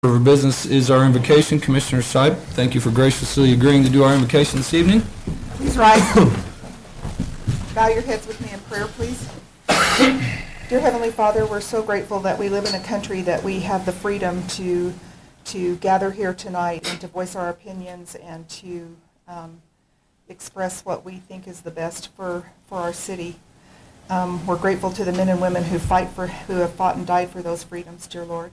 Order of business is our invocation. Commissioner Sipe, thank you for graciously agreeing to do our invocation this evening. Please rise. Bow your heads with me in prayer, please. Dear Heavenly Father, we're so grateful that we live in a country that we have the freedom to gather here tonight and to voice our opinions and to express what we think is the best for our city. We're grateful to the men and women who have fought and died for those freedoms, dear Lord.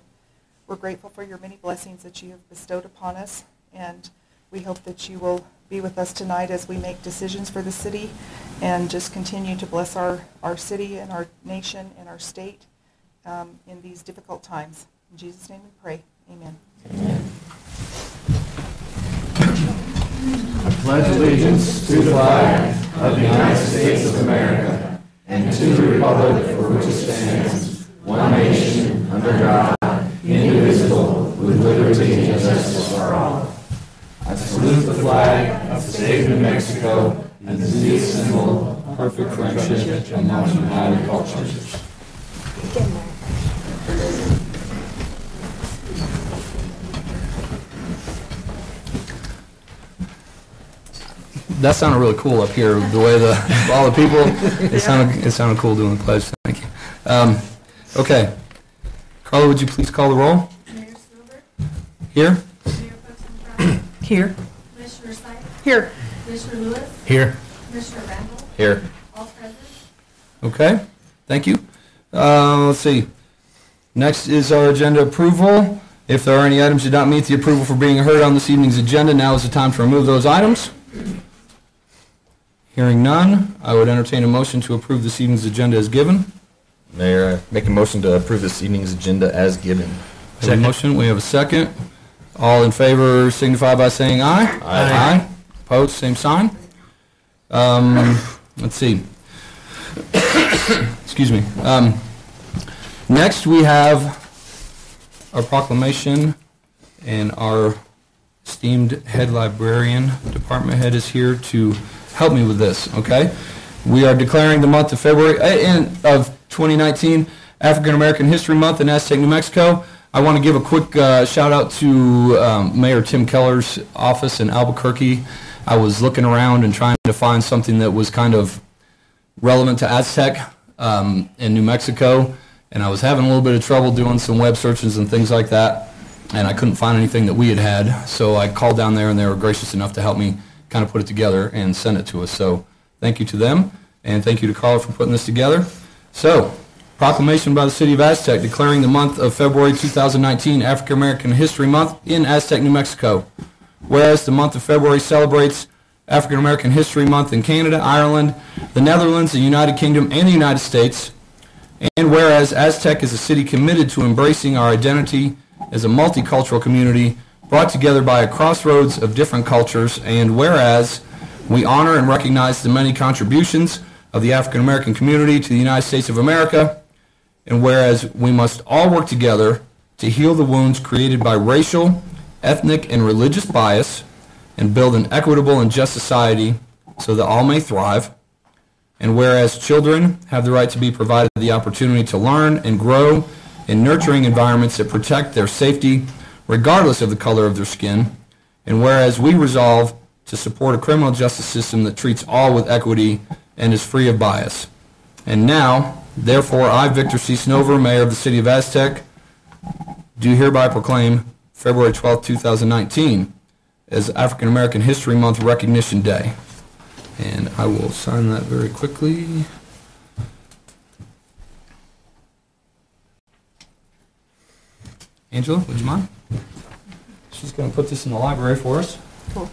We're grateful for your many blessings that you have bestowed upon us, and we hope that you will be with us tonight as we make decisions for the city and just continue to bless our city and our nation and our state in these difficult times. In Jesus' name we pray. Amen. Amen. I pledge allegiance to the flag of the United States of America and to the republic for which it stands, one nation, under God, indivisible, with liberty and justice for all. I salute the flag of the state of New Mexico and the symbol of perfect friendship among united cultures. That sounded really cool up here, the way all the people, it sounded cool doing the pledge. Thank you. Okay. Carla, would you please call the roll? Mayor Silver? Here. Mayor Post Here. Commissioner Sipe? Here. Commissioner Lewis? Here. Commissioner Randall? Here. All present? Okay. Thank you. Let's see. Next is our agenda approval. If there are any items that do not meet the approval for being heard on this evening's agenda, now is the time to remove those items. Hearing none, I would entertain a motion to approve this evening's agenda as given. Mayor, I make a motion to approve this evening's agenda as given. We have a motion. We have a second. All in favor signify by saying aye. Aye. Opposed, same sign. Let's see. Excuse me. Next we have our proclamation, and our esteemed head librarian, department head, is here to help me with this, okay? We are declaring the month of February of 2019 African American History Month in Aztec, New Mexico. I want to give a quick shout out to Mayor Tim Keller's office in Albuquerque. I was looking around and trying to find something that was kind of relevant to Aztec in New Mexico, and I was having a little bit of trouble doing some web searches and things like that, and I couldn't find anything that we had, so I called down there and they were gracious enough to help me kind of put it together and send it to us. So thank you to them, and thank you to Carla for putting this together. So, proclamation by the City of Aztec declaring the month of February 2019 African American History Month in Aztec, New Mexico. Whereas the month of February celebrates African American History Month in Canada, Ireland, the Netherlands, the United Kingdom, and the United States. And whereas Aztec is a city committed to embracing our identity as a multicultural community brought together by a crossroads of different cultures, and whereas we honor and recognize the many contributions of the African American community to the United States of America, and whereas we must all work together to heal the wounds created by racial, ethnic, and religious bias and build an equitable and just society so that all may thrive, and whereas children have the right to be provided the opportunity to learn and grow in nurturing environments that protect their safety regardless of the color of their skin, and whereas we resolve to support a criminal justice system that treats all with equity and is free of bias. And now, therefore, I, Victor C. Snover, Mayor of the City of Aztec, do hereby proclaim February 12, 2019 as African American History Month Recognition Day. And I will sign that very quickly. Angela, would you mind? She's going to put this in the library for us. Cool.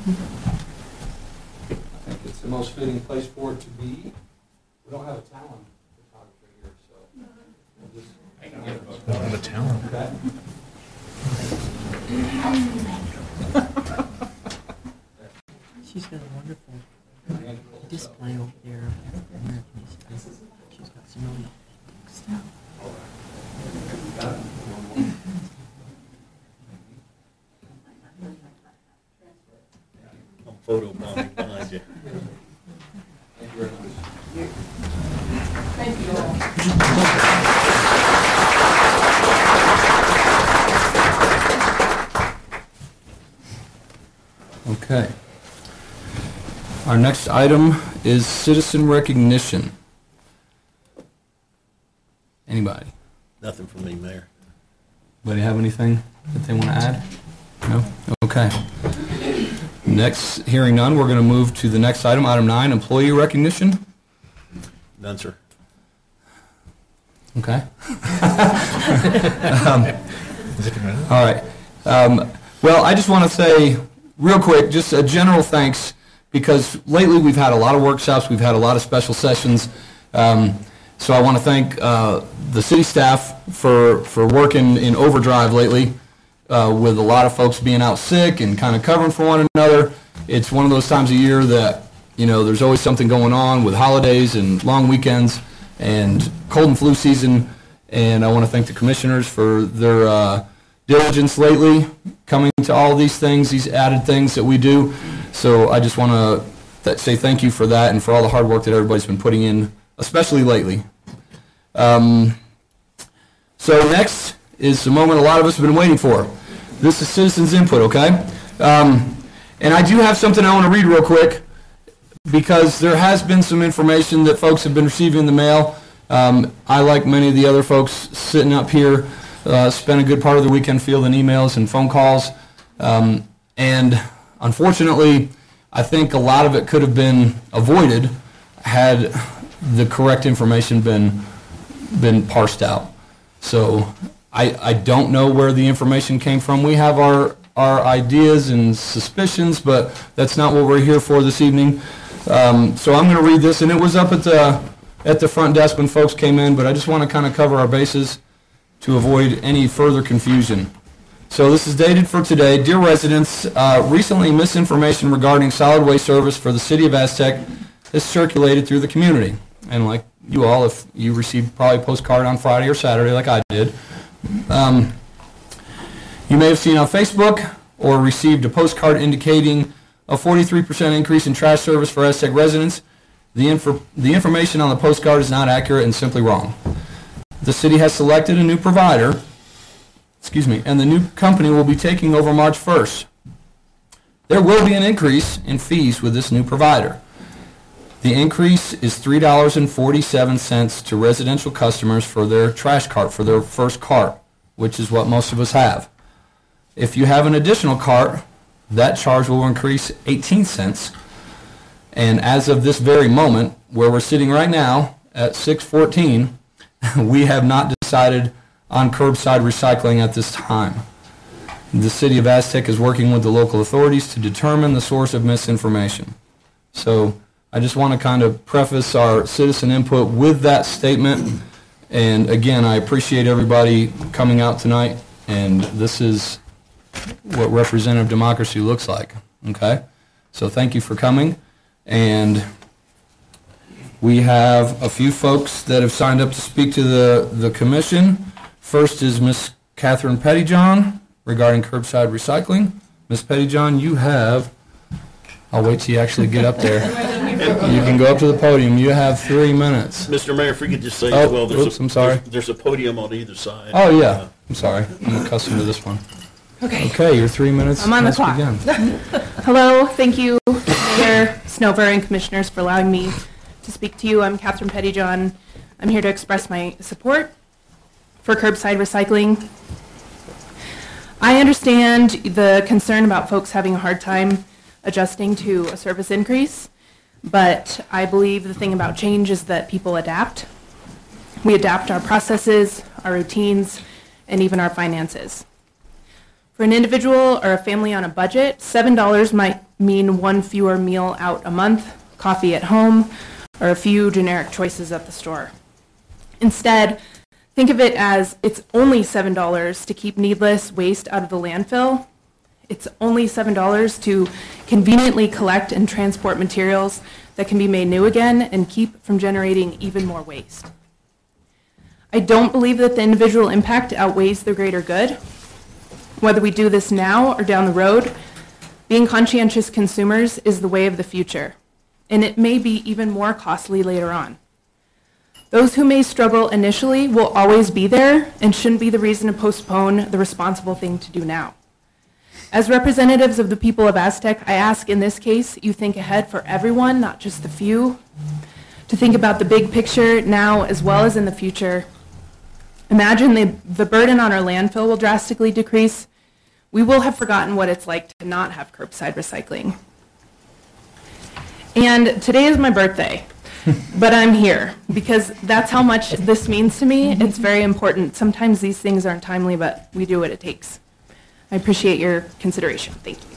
I think it's the most fitting place for it to be. We don't have a talent photographer here, so we'll just Don't have a talent. okay. She's got a wonderful display over there of African American history. She's got some really stuff. I'm photobombing behind you. Thank you very much. Thank you all. Okay. Our next item is citizen recognition. Anybody? Nothing from me, Mayor. Anybody have anything that they want to add? No? Okay. Next, hearing none, we're going to move to the next item, item 9, employee recognition. None, sir. Okay. All right. Well, I just want to say real quick, just a general thanks, because lately we've had a lot of workshops, we've had a lot of special sessions. So I want to thank the city staff for working in overdrive lately with a lot of folks being out sick and kind of covering for one another. It's one of those times of year that, you know, there's always something going on with holidays and long weekends and cold and flu season. And I want to thank the commissioners for their diligence lately, coming to all these things, these added things that we do. So I just want to say thank you for that and for all the hard work that everybody's been putting in, especially lately. So next is the moment a lot of us have been waiting for. This is citizens input, okay? And I do have something I want to read real quick, because there has been some information that folks have been receiving in the mail. I, like many of the other folks sitting up here, spent a good part of the weekend fielding emails and phone calls. And unfortunately, I think a lot of it could have been avoided had the correct information been parsed out. So I don't know where the information came from. We have our ideas and suspicions, but that's not what we're here for this evening. So I'm going to read this, and it was up at the front desk when folks came in, but I just want to kind of cover our bases to avoid any further confusion. So this is dated for today. Dear residents, recently misinformation regarding solid waste service for the city of Aztec is circulated through the community. And like you all, if you received probably a postcard on Friday or Saturday like I did, you may have seen on Facebook or received a postcard indicating a 43% increase in trash service for Aztec residents. The information on the postcard is not accurate and simply wrong. The city has selected a new provider, and the new company will be taking over March 1st. There will be an increase in fees with this new provider. The increase is $3.47 to residential customers for their trash cart, for their first cart, which is what most of us have. If you have an additional cart, that charge will increase 18 cents. And as of this very moment, where we're sitting right now at 6:14, we have not decided on curbside recycling at this time. The city of Aztec is working with the local authorities to determine the source of misinformation. So I just want to kind of preface our citizen input with that statement. And again, I appreciate everybody coming out tonight, and this is what representative democracy looks like, okay? So thank you for coming. And we have a few folks that have signed up to speak to the commission. First is Ms. Catherine Pettyjohn regarding curbside recycling. Ms. Pettyjohn, you have, I'll wait till you actually get up there. You can go up to the podium. You have 3 minutes. Mr. Mayor, if we could just say, Oh, well, there's oops, I'm sorry. There's a podium on either side. Oh, yeah. I'm sorry. I'm accustomed to this one. Okay, your 3 minutes. I'm on the must clock. begin. Hello, thank you, Mayor Snover and Commissioners, for allowing me to speak to you. I'm Catherine Pettyjohn. I'm here to express my support for curbside recycling. I understand the concern about folks having a hard time adjusting to a service increase, but I believe the thing about change is that people adapt. We adapt our processes, our routines, and even our finances. For an individual or a family on a budget, $7 might mean one fewer meal out a month, coffee at home, or a few generic choices at the store. Instead, think of it as it's only $7 to keep needless waste out of the landfill. It's only $7 to conveniently collect and transport materials that can be made new again and keep from generating even more waste. I don't believe that the individual impact outweighs the greater good. Whether we do this now or down the road, being conscientious consumers is the way of the future, and it may be even more costly later on. Those who may struggle initially will always be there and shouldn't be the reason to postpone the responsible thing to do now. As representatives of the people of Aztec, I ask in this case you think ahead for everyone, not just the few, to think about the big picture now as well as in the future. Imagine the burden on our landfill will drastically decrease. We will have forgotten what it's like to not have curbside recycling. And today is my birthday, but I'm here because that's how much this means to me. It's very important. Sometimes these things aren't timely, but we do what it takes. I appreciate your consideration. Thank you.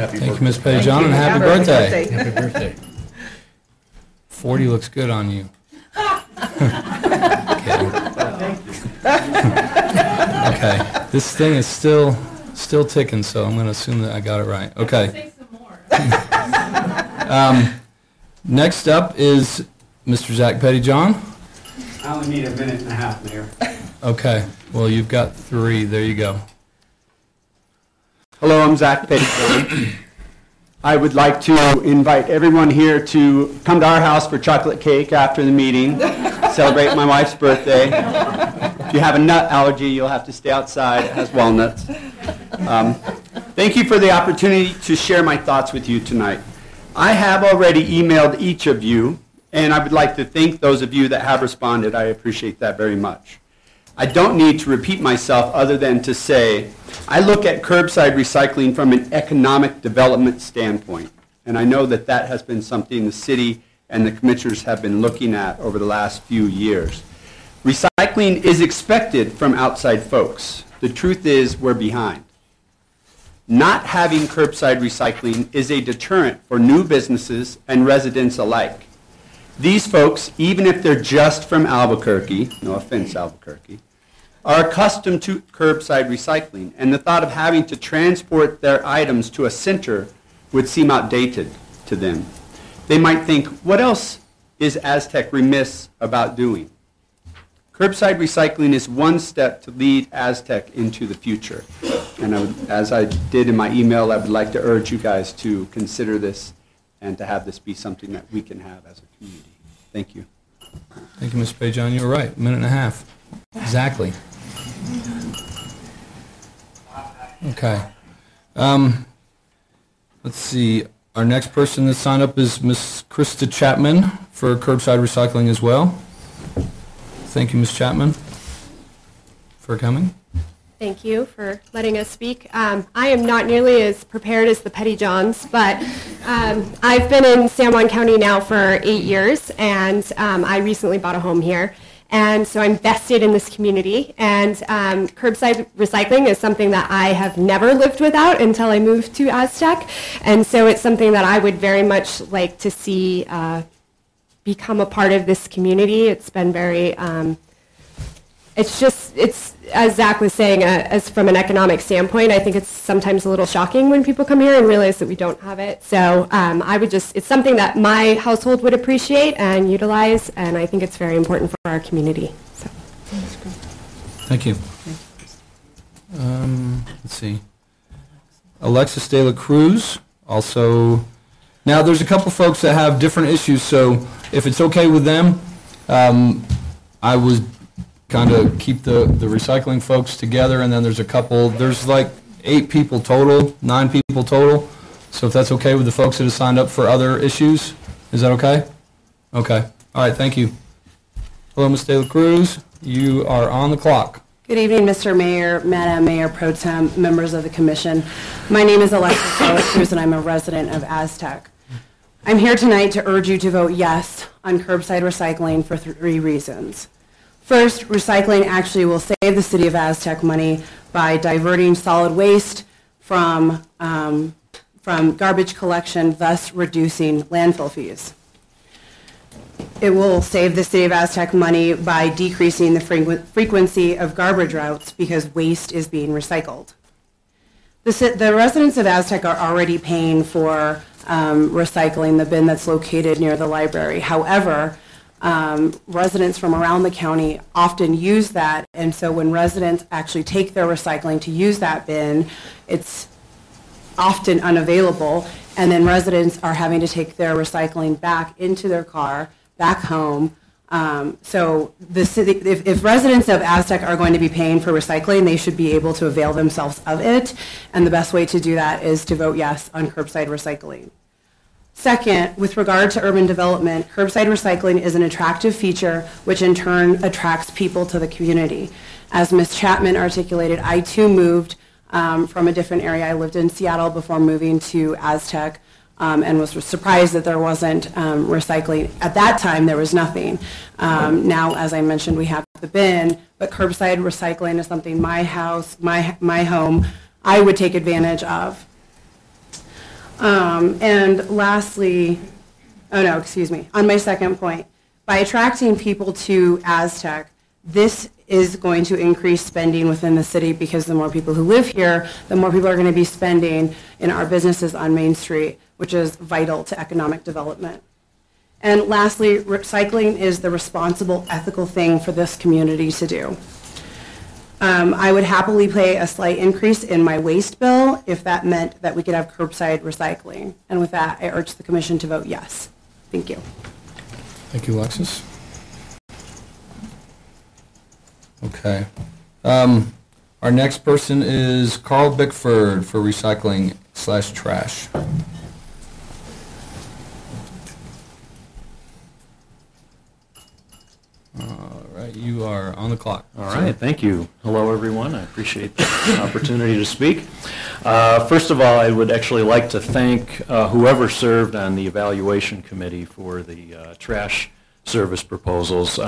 Thank you, Ms. Petty-John, and happy birthday. Happy birthday. 40 looks good on you. Okay, this thing is still ticking, so I'm going to assume that I got it right. Okay. Say some more. Next up is Mr. Zach Petty-John. I only need a minute and a half, Mayor. Okay, well, you've got 3. There you go. Hello, I'm Zach Petty-John. I would like to invite everyone here to come to our house for chocolate cake after the meeting, celebrate my wife's birthday. If you have a nut allergy, you'll have to stay outside. It has walnuts. Thank you for the opportunity to share my thoughts with you tonight. I have already emailed each of you, and I would like to thank those of you that have responded. I appreciate that very much. I don't need to repeat myself other than to say I look at curbside recycling from an economic development standpoint, and I know that that has been something the city and the commissioners have been looking at over the last few years. Recycling is expected from outside folks. The truth is we're behind. Not having curbside recycling is a deterrent for new businesses and residents alike. These folks, even if they're just from Albuquerque, no offense Albuquerque, are accustomed to curbside recycling, and the thought of having to transport their items to a center would seem outdated to them. They might think, what else is Aztec remiss about doing? Curbside recycling is one step to lead Aztec into the future. And as I did in my email, I would like to urge you guys to consider this and to have this be something that we can have as a community. Thank you. Thank you, Mr. Petty-John. You were right, 1.5 minutes. Exactly. Okay. Let's see. Our next person that signed up is Ms. Krista Chapman for curbside recycling as well. Thank you, Ms. Chapman, for coming. Thank you for letting us speak. I am not nearly as prepared as the Petty-Johns, but I've been in San Juan County now for 8 years, and I recently bought a home here. And so I'm vested in this community, and curbside recycling is something that I have never lived without until I moved to Aztec. And so it's something that I would very much like to see become a part of this community. It's been very, it's as Zach was saying, as from an economic standpoint, I think it's sometimes a little shocking when people come here and realize that we don't have it. So I would just, it's something that my household would appreciate and utilize, and I think it's very important for our community. So. Thank you. Let's see. Alexis De La Cruz, also. Now, there's a couple folks that have different issues, so if it's okay with them, I would kind of keep the recycling folks together, and then there's a couple, there's like 8 people total, 9 people total. So if that's okay with the folks that have signed up for other issues, is that okay? Okay. All right, thank you. Hello, Ms. De La Cruz. You are on the clock. Good evening, Mr. Mayor, Madam Mayor Pro Tem, members of the Commission. My name is Alexis De La Cruz, and I'm a resident of Aztec. I'm here tonight to urge you to vote yes on curbside recycling for 3 reasons. First, recycling actually will save the city of Aztec money by diverting solid waste from garbage collection, thus reducing landfill fees. It will save the city of Aztec money by decreasing the frequency of garbage routes because waste is being recycled. The residents of Aztec are already paying for recycling, the bin that's located near the library. However, residents from around the county often use that, and so when residents actually take their recycling to use that bin, it's often unavailable, and then residents are having to take their recycling back into their car, back home, So the city, if residents of Aztec are going to be paying for recycling, they should be able to avail themselves of it. And the best way to do that is to vote yes on curbside recycling. Second, with regard to urban development, curbside recycling is an attractive feature, which in turn attracts people to the community. As Ms. Chapman articulated, I too moved from a different area. I lived in Seattle before moving to Aztec. And was surprised that there wasn't recycling. At that time, there was nothing. Now, as I mentioned, we have the bin, but curbside recycling is something my house, my home, I would take advantage of. And lastly, on my second point, by attracting people to Aztec, this is going to increase spending within the city because the more people who live here, the more people are going to be spending in our businesses on Main Street, which is vital to economic development. And lastly, recycling is the responsible, ethical thing for this community to do. I would happily pay a slight increase in my waste bill if that meant that we could have curbside recycling. And with that, I urge the commission to vote yes. Thank you. Thank you, Alexis. Okay. Our next person is Carl Bickford for recycling/trash. All right, you are on the clock. All right, thank you. Hello, everyone. I appreciate the opportunity to speak. First of all, I would actually like to thank whoever served on the evaluation committee for the trash service proposals.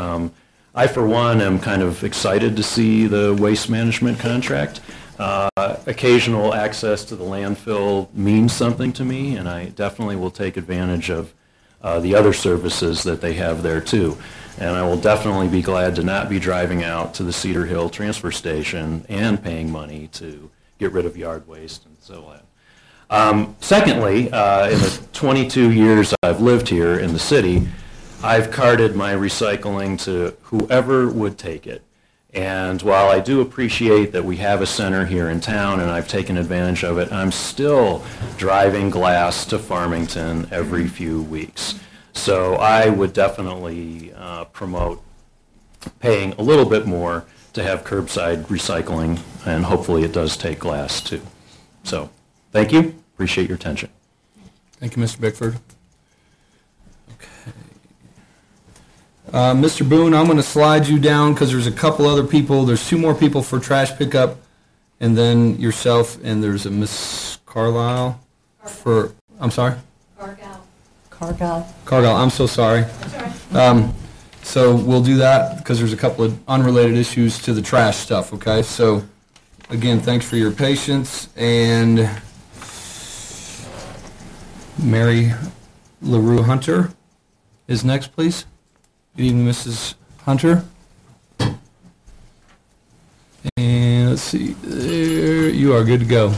I, for one, am kind of excited to see the waste management contract. Occasional access to the landfill means something to me, and I definitely will take advantage of the other services that they have there, too. And I will definitely be glad to not be driving out to the Cedar Hill transfer station and paying money to get rid of yard waste and so on. Secondly, in the 22 years I've lived here in the city, I've carted my recycling to whoever would take it. And while I do appreciate that we have a center here in town and I've taken advantage of it, I'm still driving glass to Farmington every few weeks. So I would definitely promote paying a little bit more to have curbside recycling, and hopefully it does take glass too. So thank you. Appreciate your attention. Thank you, Mr. Bickford. Okay. Mr. Boone, I'm going to slide you down because there's a couple other people. There's two more people for trash pickup, and then yourself, and there's a Miss Carlisle for, I'm sorry? Cargill, I'm so sorry. So we'll do that because there's a couple of unrelated issues to the trash stuff, okay? So, again, thanks for your patience. And Mary LaRue Hunter is next, please. Good evening, Mrs. Hunter. And let's see, there you are, good to go.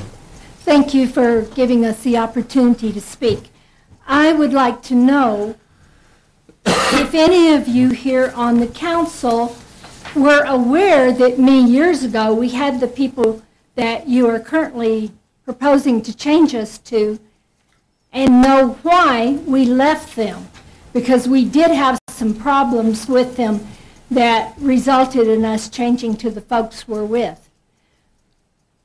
Thank you for giving us the opportunity to speak. I would like to know if any of you here on the council were aware that many years ago we had the people that you are currently proposing to change us to, and know why we left them. Because we did have some problems with them that resulted in us changing to the folks we're with.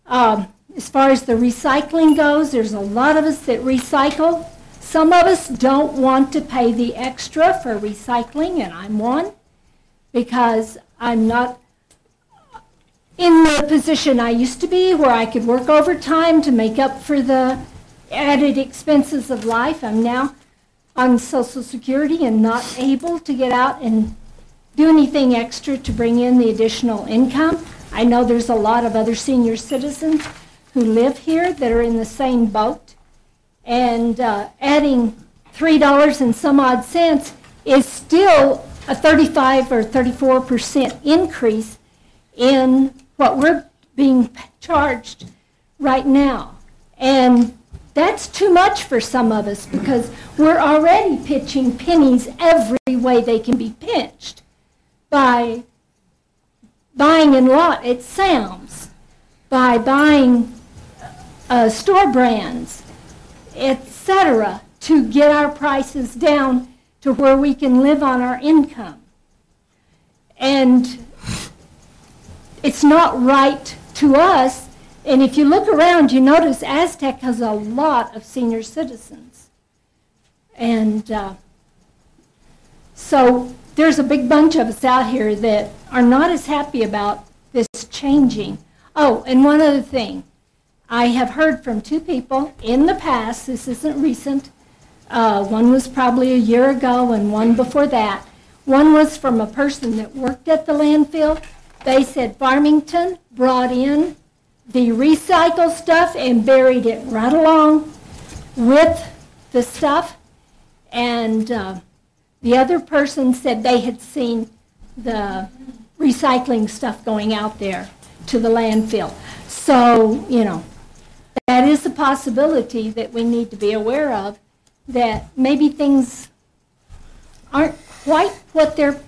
As far as the recycling goes, there's a lot of us that recycle. Some of us don't want to pay the extra for recycling, and I'm one, because I'm not in the position I used to be where I could work overtime to make up for the added expenses of life. I'm now on Social Security and not able to get out and do anything extra to bring in the additional income. I know there's a lot of other senior citizens who live here that are in the same boat. And adding $3 and some odd cents is still a 35 or 34% increase in what we're being charged right now. And that's too much for some of us because we're already pitching pennies every way they can be pinched by buying in lot at Sam's, by buying store brands, etc., to get our prices down to where we can live on our income. And it's not right to us. And if you look around, you notice Aztec has a lot of senior citizens. And so there's a big bunch of us out here that are not as happy about this changing. Oh, and one other thing. I have heard from two people in the past, this isn't recent, one was probably a year ago and one before that. One was from a person that worked at the landfill. They said Farmington brought in the recycle stuff and buried it right along with the stuff. And the other person said they had seen the recycling stuff going out there to the landfill. So, you know, that is a possibility that we need to be aware of, that maybe things aren't quite what they're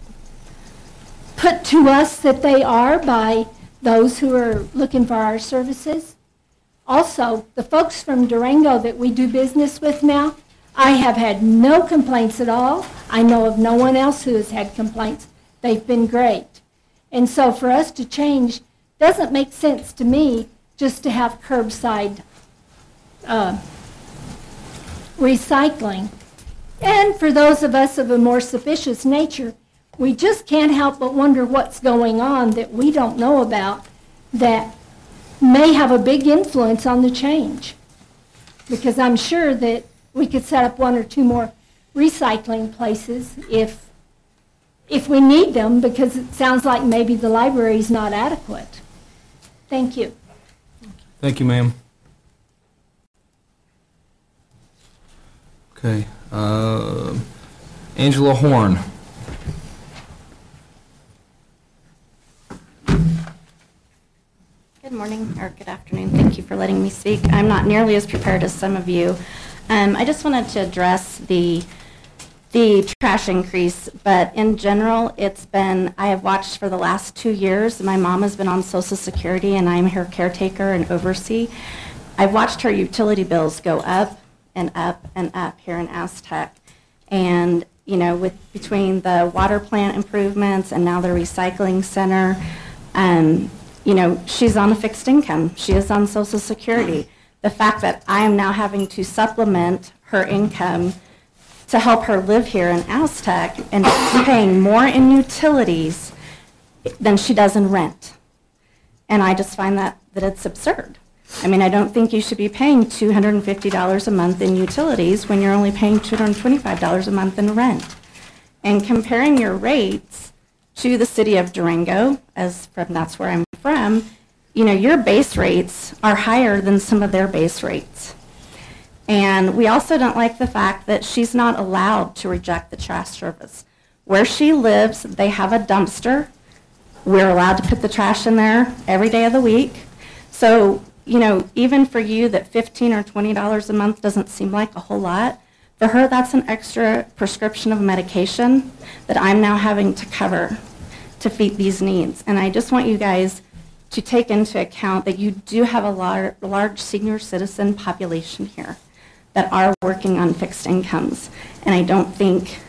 put to us that they are by those who are looking for our services. Also, the folks from Durango that we do business with now, I have had no complaints at all. I know of no one else who has had complaints. They've been great. And so for us to change doesn't make sense to me, just to have curbside recycling. And for those of us of a more suspicious nature, we just can't help but wonder what's going on that we don't know about that may have a big influence on the change. Because I'm sure that we could set up one or two more recycling places if we need them, because it sounds like maybe the library is not adequate. Thank you. Thank you, ma'am. Okay. Angela Horn. Good morning, or good afternoon. Thank you for letting me speak. I'm not nearly as prepared as some of you. I just wanted to address the trash increase, but in general, I have watched for the last 2 years. My mom has been on Social Security, and I'm her caretaker and oversee. I've watched her utility bills go up and up and up here in Aztec. And, you know, between the water plant improvements and now the recycling center, you know, she's on a fixed income. She is on Social Security. The fact that I am now having to supplement her income to help her live here in Aztec and paying more in utilities than she does in rent. And I just find that it's absurd. I mean, I don't think you should be paying $250 a month in utilities when you're only paying $225 a month in rent. And comparing your rates to the city of Durango, that's where I'm from, you know, your base rates are higher than some of their base rates. And we also don't like the fact that she's not allowed to reject the trash service. Where she lives, they have a dumpster. We're allowed to put the trash in there every day of the week. So, you know, even for you that $15 or $20 a month doesn't seem like a whole lot, for her that's an extra prescription of medication that I'm now having to cover to feed these needs. And I just want you guys to take into account that you do have a large senior citizen population here that are working on fixed incomes. And I don't think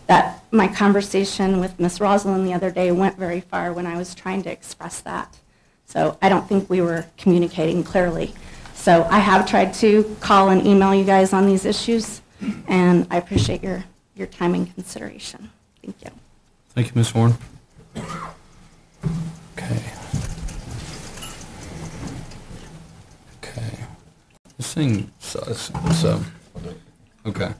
that my conversation with Ms. Rosalind the other day went very far when I was trying to express that. So I don't think we were communicating clearly. So I have tried to call and email you guys on these issues, and I appreciate your time and consideration. Thank you. Thank you, Ms. Horn. Okay. This thing sucks. Okay.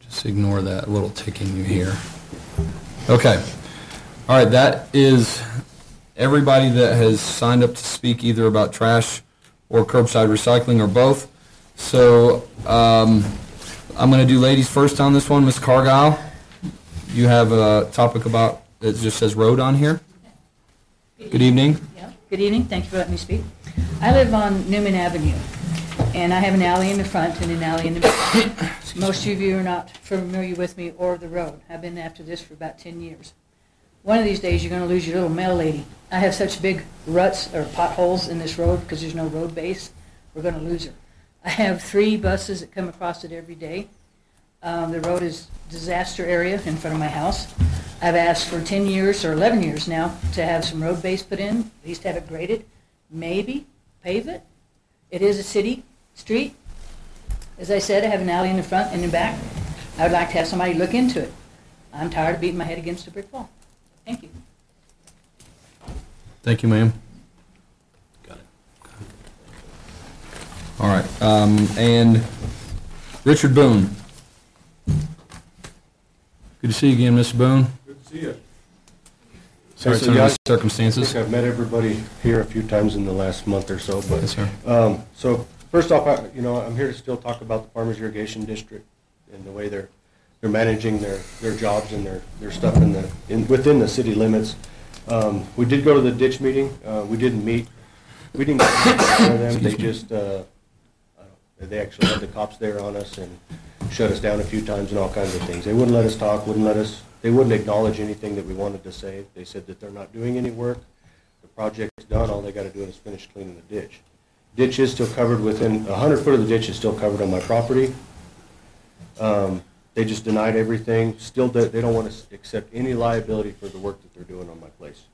Just ignore that little ticking you hear. Okay. All right, that is everybody that has signed up to speak either about trash or curbside recycling or both. So I'm going to do ladies first on this one. Ms. Cargile, you have a topic about, it just says road on here. Good evening. Yeah. Good evening. Thank you for letting me speak. I live on Newman Avenue, and I have an alley in the front and an alley in the back. Most of you are not familiar with me or the road. I've been after this for about 10 years. One of these days, you're going to lose your little mail lady. I have such big ruts or potholes in this road because there's no road base. We're going to lose her. I have 3 buses that come across it every day. The road is disaster area in front of my house. I've asked for 10 years or 11 years now to have some road base put in, at least have it graded, maybe pave it. It is a city street. As I said, I have an alley in the front and in the back. I would like to have somebody look into it. I'm tired of beating my head against a brick wall. Thank you. Thank you, ma'am. Got it. All right, and Richard Boone. Good to see you again, Mr. Boone. Good to see you. Sorry, So, some yeah, of the circumstances. I think I've met everybody here a few times in the last month or so, but. Yes, sir. So first off, I'm here to still talk about the Farmers Irrigation District and the way they're managing their jobs and their stuff within the city limits. We did go to the ditch meeting. We didn't meet. We didn't get one of them. They just, they actually had the cops there on us and shut us down a few times and all kinds of things. They wouldn't let us talk, they wouldn't acknowledge anything that we wanted to say. They said that they're not doing any work. The project's done. All they got to do is finish cleaning the ditch. Ditch is still covered within, 100 foot of the ditch is still covered on my property. They just denied everything. Still, they don't want to accept any liability for the work that they're doing on my place.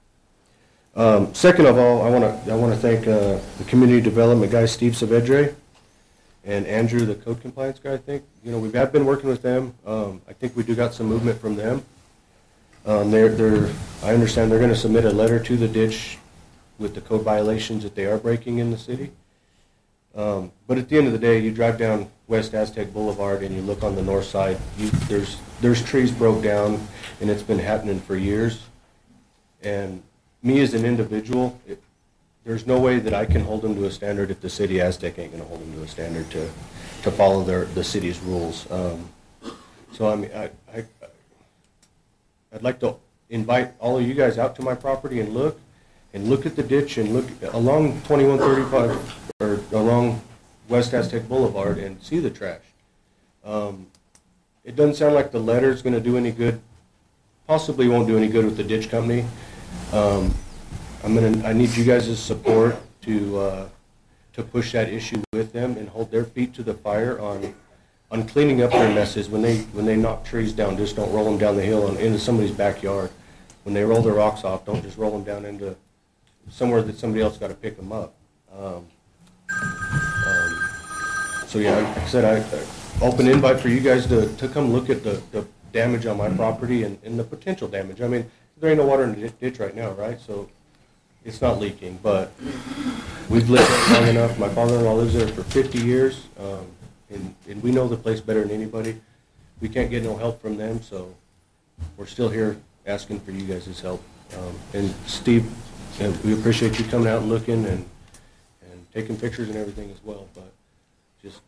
Second of all, I want to thank the community development guy, Steve Saavedra, and Andrew, the code compliance guy. I think we have been working with them. I think we do got some movement from them. I understand they're going to submit a letter to the ditch with the code violations that they are breaking in the city. But at the end of the day, you drive down West Aztec Boulevard and you look on the north side, there's trees broke down, and it's been happening for years. And me as an individual, there's no way that I can hold them to a standard if the city Aztec ain't going to hold them to a standard to follow the city's rules. So I mean, I'd like to invite all of you guys out to my property and look at the ditch and look along 2135 or along West Aztec Boulevard and see the trash. It doesn't sound like the letter's going to do any good. Possibly won't do any good with the ditch company. I need you guys' support to push that issue with them and hold their feet to the fire on cleaning up their messes. When they knock trees down, just don't roll them down the hill and into somebody's backyard. When they roll their rocks off, don't just roll them down into somewhere that somebody else got to pick them up. So yeah, like I said, I open invite for you guys to come look at the damage on my property and the potential damage. I mean, there ain't no water in the ditch right now, right? So it's not leaking, but we've lived there long enough. My father-in-law lives there for 50 years, and we know the place better than anybody. We can't get no help from them, so we're still here asking for you guys' help. And Steve, we appreciate you coming out and looking and taking pictures and everything as well, but just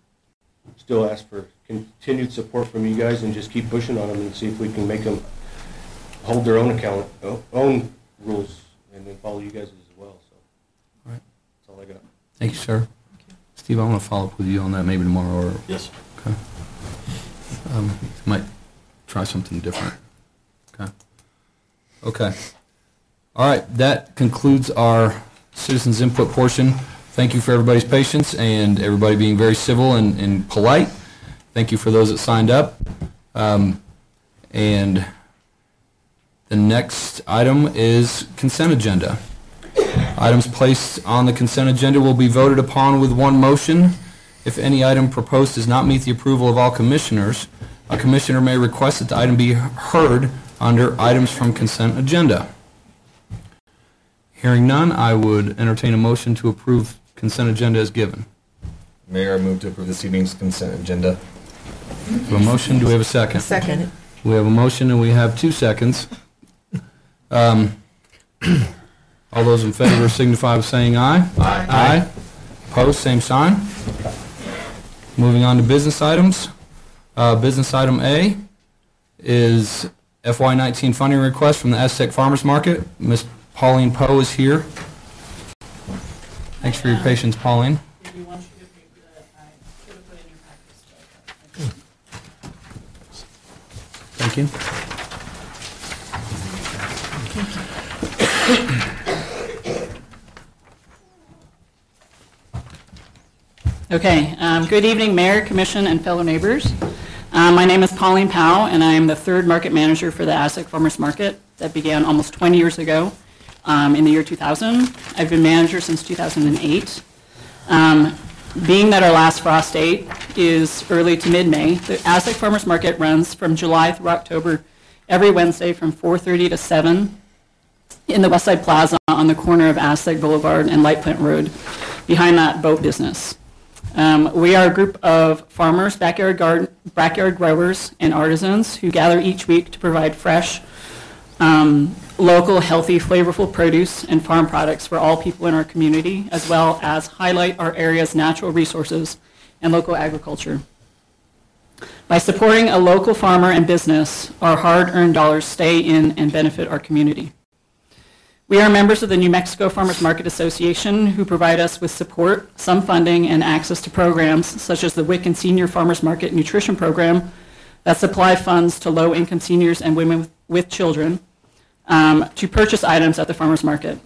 still ask for continued support from you guys and just keep pushing on them and see if we can make them hold their own own rules and then follow you guys as well. So, all right. That's all I got. Thank you, sir. Thank you. Steve, I want to follow up with you on that maybe tomorrow. Or yes. Okay. Might try something different. Okay. Okay. All right. That concludes our citizens input portion. Thank you for everybody's patience and everybody being very civil and polite. Thank you for those that signed up. And the next item is consent agenda. Items placed on the consent agenda will be voted upon with one motion. If any item proposed does not meet the approval of all commissioners, a commissioner may request that the item be heard under items from consent agenda. Hearing none, I would entertain a motion to approve consent agenda as given. Mayor, I move to approve this evening's consent agenda. We have a motion. Do we have a second? Second. We have a motion and we have 2 seconds. All those in favor signify by saying aye. Aye. Aye. Opposed, same sign. Moving on to business items. Business item A is FY19 funding request from the Aztec Farmers Market. Ms. Pauline Poe is here. Thanks for your patience, Pauline. Thank you. Okay, good evening, Mayor, Commission, and fellow neighbors. My name is Colleen Powell, and I am the third market manager for the Aztec Farmers Market that began almost 20 years ago in the year 2000. I've been manager since 2008. Being that our last frost date is early to mid-May, the Aztec Farmers Market runs from July through October every Wednesday from 4:30 to 7 in the Westside Plaza on the corner of Aztec Boulevard and Light Plant Road, behind that boat business. We are a group of farmers, backyard growers, and artisans who gather each week to provide fresh, local, healthy, flavorful produce and farm products for all people in our community, as well as highlight our area's natural resources and local agriculture. By supporting a local farmer and business, our hard-earned dollars stay in and benefit our community. We are members of the New Mexico Farmers Market Association, who provide us with support, some funding, and access to programs such as the Wicken Senior Farmers Market Nutrition Program that supply funds to low-income seniors and women with children to purchase items at the farmers market.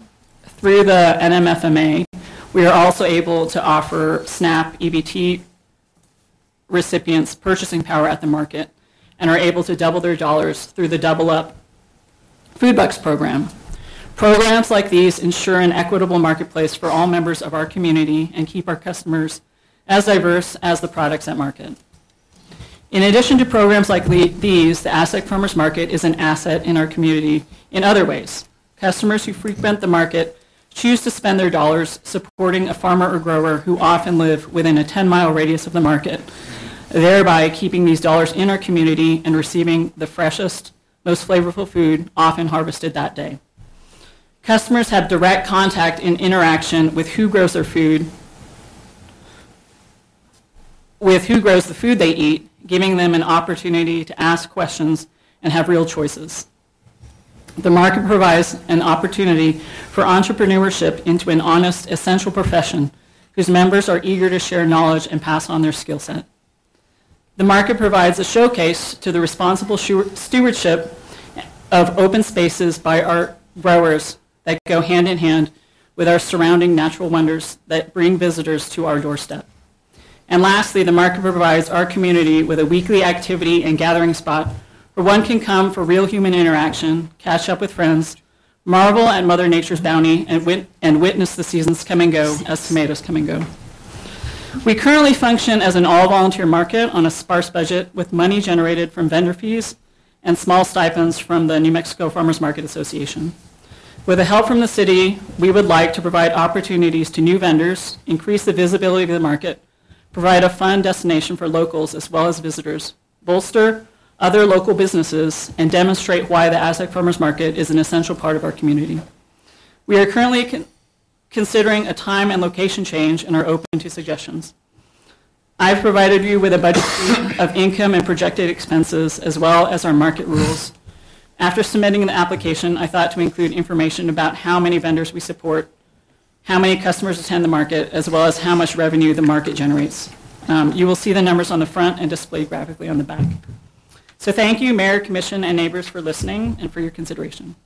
Through the NMFMA, we are also able to offer SNAP EBT recipients purchasing power at the market and are able to double their dollars through the Double Up Food Bucks program. Programs like these ensure an equitable marketplace for all members of our community and keep our customers as diverse as the products at market. In addition to programs like these, the Aztec Farmers Market is an asset in our community in other ways. Customers who frequent the market choose to spend their dollars supporting a farmer or grower who often live within a 10-mile radius of the market, thereby keeping these dollars in our community and receiving the freshest, most flavorful food often harvested that day. Customers have direct contact and interaction with who grows their food, with who grows the food they eat, giving them an opportunity to ask questions and have real choices. The market provides an opportunity for entrepreneurship into an honest, essential profession whose members are eager to share knowledge and pass on their skill set. The market provides a showcase to the responsible stewardship of open spaces by our growers that go hand in hand with our surrounding natural wonders that bring visitors to our doorstep. And lastly, the market provides our community with a weekly activity and gathering spot where one can come for real human interaction, catch up with friends, marvel at Mother Nature's bounty, and witness the seasons come and go as tomatoes come and go. We currently function as an all-volunteer market on a sparse budget with money generated from vendor fees and small stipends from the New Mexico Farmers Market Association. With the help from the city, we would like to provide opportunities to new vendors, increase the visibility of the market, provide a fun destination for locals as well as visitors, bolster other local businesses, and demonstrate why the Aztec Farmers Market is an essential part of our community. We are currently considering a time and location change and are open to suggestions. I've provided you with a budget sheet of income and projected expenses as well as our market rules. After submitting the application, I thought to include information about how many vendors we support, how many customers attend the market, as well as how much revenue the market generates. You will see the numbers on the front and displayed graphically on the back. So thank you, Mayor, Commission, and neighbors for listening and for your consideration.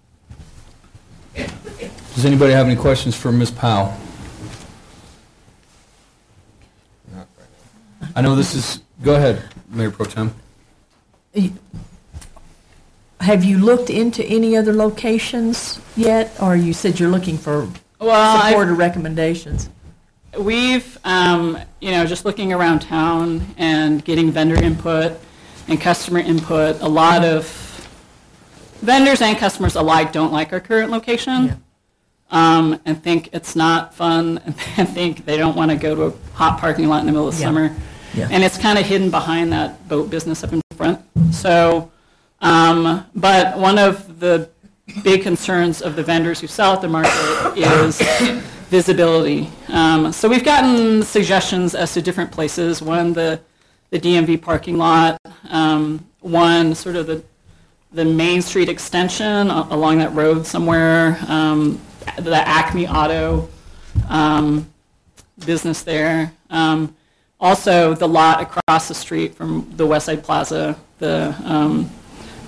Does anybody have any questions for Ms. Powell? I know this is, go ahead, Mayor Pro Tem. Have you looked into any other locations yet, or you said you're looking for support or recommendations? We've, just looking around town and getting vendor input and customer input, a lot of vendors and customers alike don't like our current location and think it's not fun and think they don't want to go to a hot parking lot in the middle of summer. Yeah. And it's kind of hidden behind that boat business up in front. So, but one of the big concerns of the vendors who sell at the market is visibility. So we've gotten suggestions as to different places. One, the DMV parking lot. One, sort of the Main Street extension along that road somewhere. The Acme Auto business there. Also, the lot across the street from the Westside Plaza,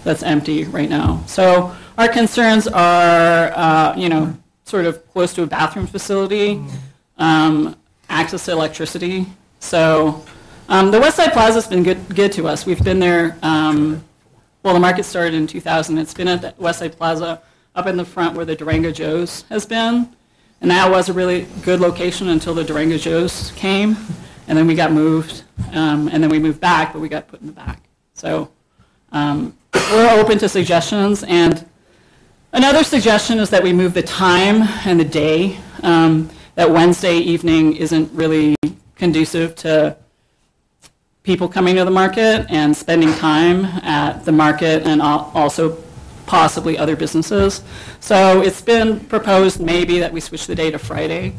that's empty right now. So our concerns are, sort of close to a bathroom facility, access to electricity. So The West Side Plaza's been good to us. We've been there, well, the market started in 2000. It's been at the West Side Plaza up in the front where the Durango Joe's has been. And that was a really good location until the Durango Joe's came. And then we got moved. And then we moved back, but we got put in the back. So we're open to suggestions. And another suggestion is that we move the time and the day. That Wednesday evening isn't really conducive to people coming to the market and spending time at the market and also possibly other businesses. So it's been proposed maybe that we switch the day to Friday.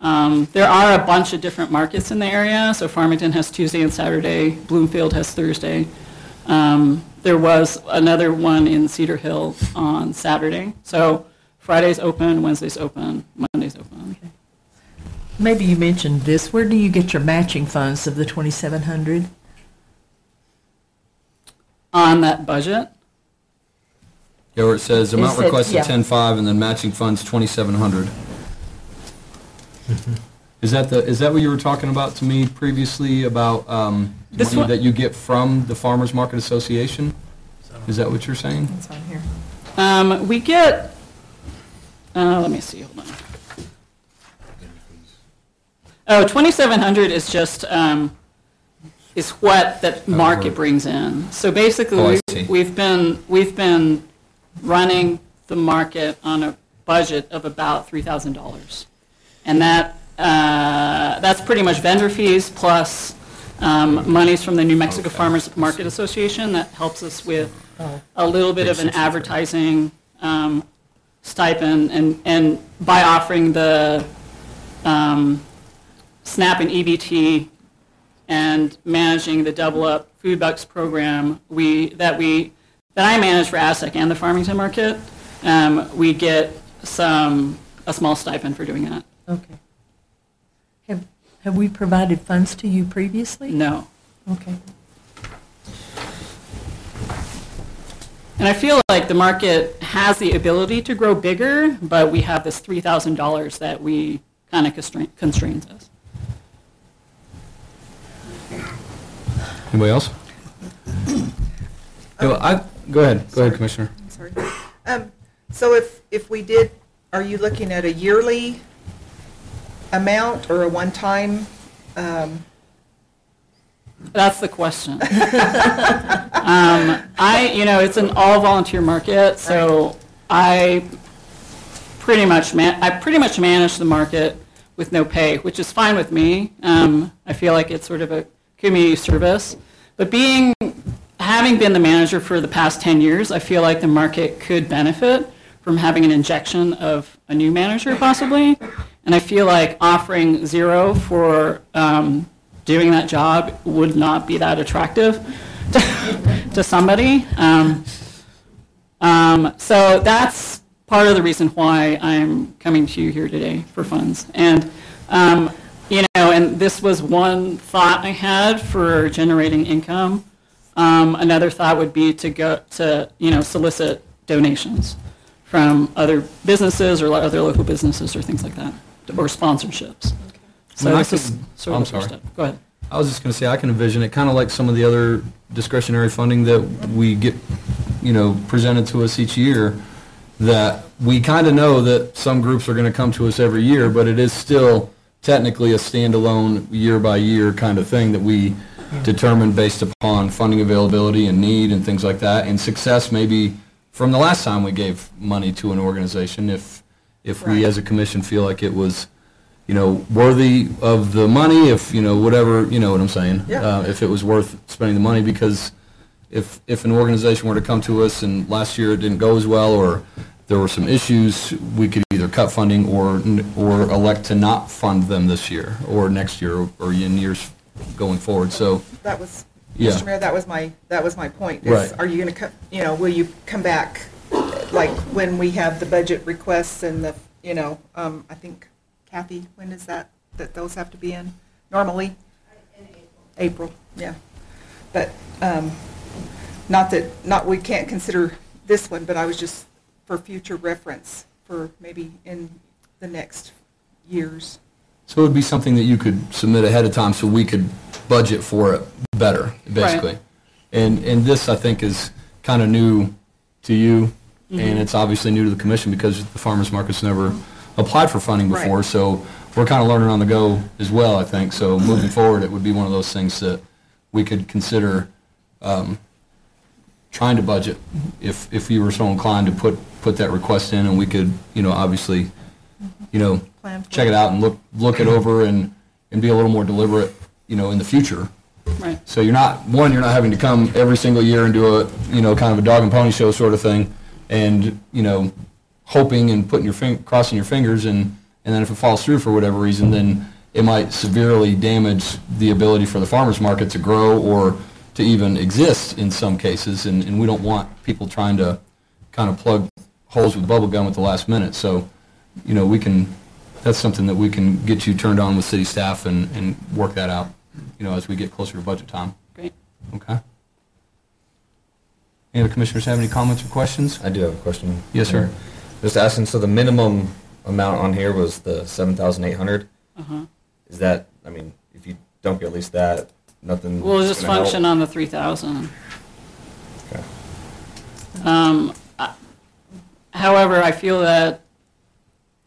There are a bunch of different markets in the area. So Farmington has Tuesday and Saturday. Bloomfield has Thursday. There was another one in Cedar Hill on Saturday. So Friday's open, Wednesday's open, Monday's open. Okay. Maybe you mentioned this. Where do you get your matching funds of the $2,700? On that budget? Yeah, where it says amount said- requested yeah. 10.5 and then matching funds 2,700. Is that what you were talking about to me previously about This money one- that you get from the Farmers Market Association? Is that what you're saying? It's on here. We get, let me see, hold on. Oh, 2,700 is just, is what that market brings in. So basically, Oh, I see. we've been running the market on a budget of about $3,000. And that's pretty much vendor fees plus monies from the New Mexico Farmers Market Association that helps us with a little bit of an advertising stipend. And by offering the SNAP and EBT and managing the Double Up Food Bucks program that I manage for Aztec and the Farmington market, we get a small stipend for doing that. Okay. Have we provided funds to you previously? No. Okay. And I feel like the market has the ability to grow bigger, but we have this $3,000 that we kind of constrains us. Anybody else? Go ahead, Commissioner. I'm sorry. So if we did, are you looking at a yearly amount or a one-time? That's the question. It's an all-volunteer market, so I pretty much manage the market with no pay, which is fine with me. I feel like it's sort of a community service. But having been the manager for the past 10 years, I feel like the market could benefit from having an injection of a new manager possibly. And I feel like offering zero for doing that job would not be that attractive to somebody. So that's part of the reason why I'm coming to you here today for funds. And and this was one thought I had for generating income. Another thought would be to go to, solicit donations from other businesses or other local businesses or things like that, or sponsorships. So this is sort of the first step. Go ahead. I was just going to say, I can envision it kind of like some of the other discretionary funding that we get, presented to us each year, that we kind of know that some groups are going to come to us every year, but it is still technically a standalone year-by-year kind of thing that we determine based upon funding availability and need and things like that, and success maybe from the last time we gave money to an organization, if we as a commission feel like it was worthy of the money, if whatever, you know what I'm saying, if it was worth spending the money, because if an organization were to come to us and last year it didn't go as well, or there were some issues, we could either cut funding or elect to not fund them this year or next year or in years going forward. So that was, Mr. Mayor, that was my point. Right. Are you going to will you come back like when we have the budget requests and the I think Kathy, when is that those have to be in normally? In April. Yeah. But not we can't consider this one, but I was just for future reference for maybe in the next years. So it would be something that you could submit ahead of time so we could budget for it better, basically. And this, I think, is kind of new to you, and it's obviously new to the commission because the farmers market's never applied for funding before, so we're kind of learning on the go as well, I think. So moving forward, it would be one of those things that we could consider trying to budget if you were so inclined to put that request in, and we could, obviously, check it out and look it over and be a little more deliberate, in the future. Right. So you're not having to come every single year and do a, kind of a dog and pony show sort of thing, and, hoping and crossing your fingers, and then if it falls through for whatever reason, then it might severely damage the ability for the farmers market to grow or to even exist in some cases, and we don't want people trying to kind of plug holes with bubble gum at the last minute. So, that's something that we can get you turned on with city staff and work that out, as we get closer to budget time. Great. Okay. Any other commissioners have any comments or questions? I do have a question. Yes, sir. Just asking, so the minimum amount on here was the 7,800. Is that, if you don't get at least that, nothing? We'll just function on the 3,000. Okay. However, I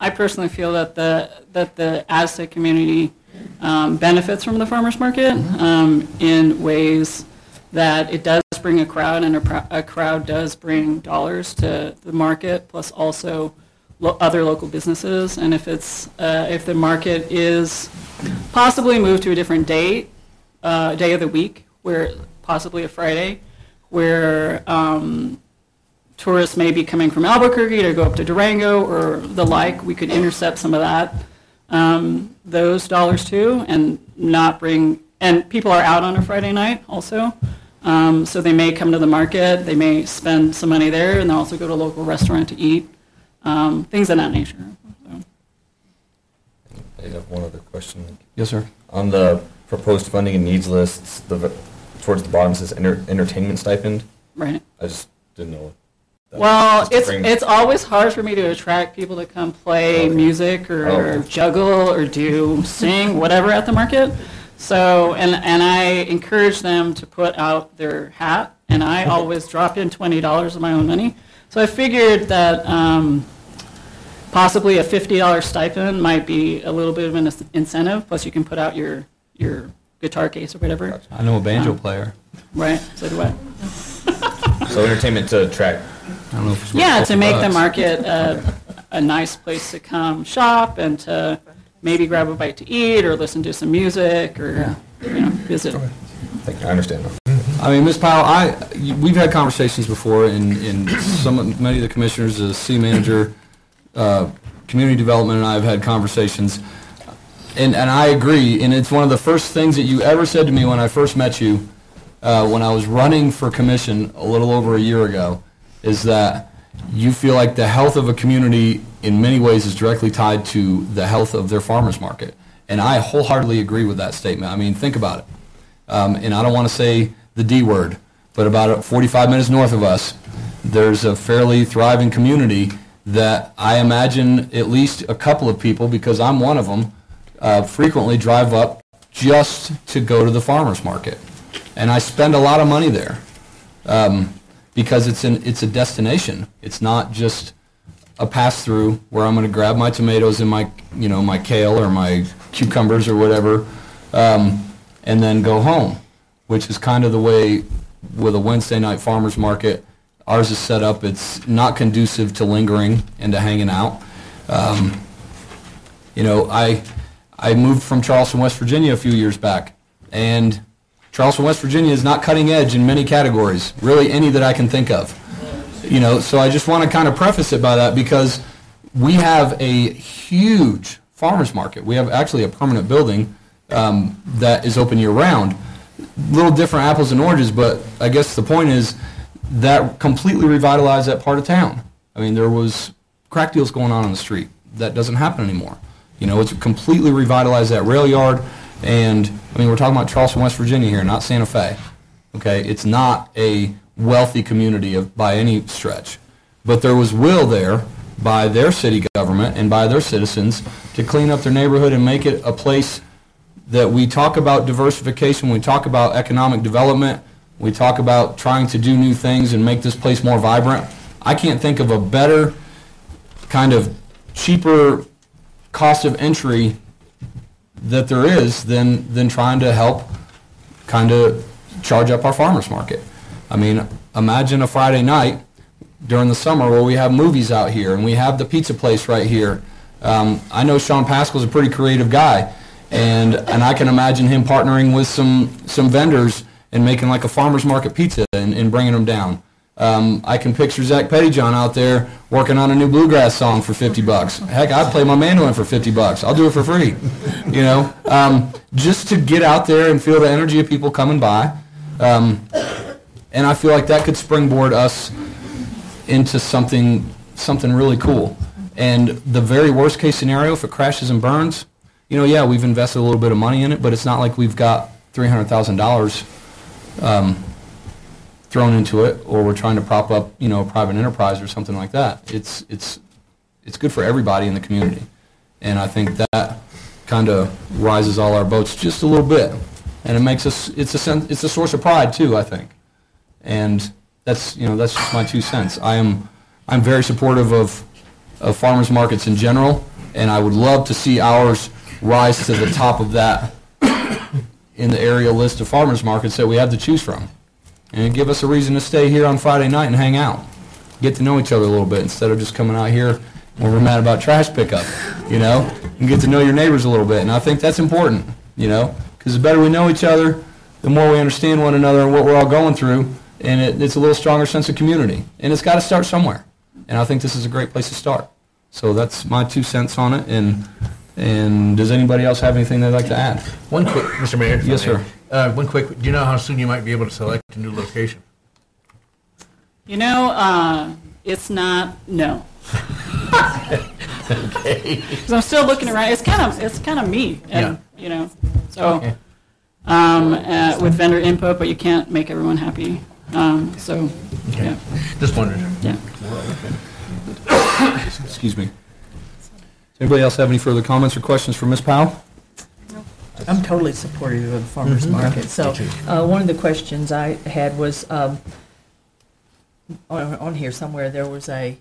personally feel that the Aztec community benefits from the farmers market in ways that it does bring a crowd, and a crowd does bring dollars to the market, plus also other local businesses. And if the market is possibly moved to a different day of the week, where possibly a Friday, where tourists may be coming from Albuquerque to go up to Durango or the like, we could intercept some of that, those dollars too, and not bring, and people are out on a Friday night also, so they may come to the market, they may spend some money there, and they'll also go to a local restaurant to eat, things of that nature. So. I have one other question. Yes, sir. On the proposed funding and needs lists, towards the bottom says entertainment stipend. Right. I just didn't know. Well, it's always hard for me to attract people to come play music or juggle or sing, whatever at the market. So, and I encourage them to put out their hat, and I always drop in $20 of my own money. So I figured that possibly a $50 stipend might be a little bit of an incentive, plus you can put out your guitar case or whatever. I know a banjo player. Right, so do I. So entertainment to attract. I don't know if it's worth to make the market a nice place to come shop and to maybe grab a bite to eat or listen to some music or visit. Thank you. I understand. I mean, Ms. Powell, we've had conversations before, and many of the commissioners, the city manager, community development, and I have had conversations, and I agree. And it's one of the first things that you ever said to me when I first met you, when I was running for commission a little over a year ago, is that you feel like the health of a community in many ways is directly tied to the health of their farmers market. And I wholeheartedly agree with that statement. I mean, think about it. And I don't want to say the D word, but about 45 minutes north of us, there's a fairly thriving community that I imagine at least a couple of people, because I'm one of them, frequently drive up just to go to the farmers market. And I spend a lot of money there. Because it's a destination. It's not just a pass-through where I'm going to grab my tomatoes and my kale or my cucumbers or whatever, and then go home, which is kind of the way with a Wednesday night farmers market. Ours is set up. It's not conducive to lingering and to hanging out. I moved from Charleston, West Virginia a few years back, and Charleston, West Virginia is not cutting edge in many categories, really any that I can think of. So I just want to kind of preface it by that, because we have a huge farmers market. We have actually a permanent building that is open year-round. Little different apples and oranges, but I guess the point is that completely revitalized that part of town. I mean, there was crack deals going on the street. That doesn't happen anymore. It's completely revitalized that rail yard. And, I mean, we're talking about Charleston, West Virginia here, not Santa Fe. Okay? It's not a wealthy community by any stretch. But there was will there by their city government and by their citizens to clean up their neighborhood and make it a place that we talk about diversification, we talk about economic development, we talk about trying to do new things and make this place more vibrant. I can't think of a better, kind of cheaper cost of entry that there is than trying to help kind of charge up our farmers market. I mean, imagine a Friday night during the summer where we have movies out here and we have the pizza place right here. I know Sean Pascal's a pretty creative guy, and I can imagine him partnering with some vendors and making like a farmer's market pizza and bringing them down. I can picture Zach Pettyjohn out there working on a new bluegrass song for $50. Heck, I'd play my mandolin for $50. I'll do it for free, you know, just to get out there and feel the energy of people coming by. And I feel like that could springboard us into something really cool. And the very worst case scenario, if it crashes and burns, you know, yeah, we've invested a little bit of money in it, but it's not like we've got $300,000 thrown into it, or we're trying to prop up, you know, a private enterprise or something like that. It's good for everybody in the community, and I think that kind of rises all our boats just a little bit, and it makes us. It's a source of pride too, I think, and that's just my 2 cents. I'm very supportive of farmers markets in general, and I would love to see ours rise to the top of that in the area list of farmers markets that we have to choose from. And give us a reason to stay here on Friday night and hang out. Get to know each other a little bit instead of just coming out here when we're mad about trash pickup, you know, and get to know your neighbors a little bit. And I think that's important, you know, because the better we know each other, the more we understand one another and what we're all going through, and it's a little stronger sense of community. And it's got to start somewhere. And I think this is a great place to start. So that's my 2 cents on it. And does anybody else have anything they'd like to add? One quick, Mr. Mayor. Yes, sir. One quick, do you know how soon you might be able to select a new location? You know, it's not, no. Okay. Because I'm still looking around. It's kind of me, and you know, so with vendor input, but you can't make everyone happy. So, okay. Yeah. Just wondered. Yeah. Excuse me. Does anybody else have any further comments or questions for Ms. Powell? I'm totally supportive of the farmer's market. So one of the questions I had was on here somewhere there was a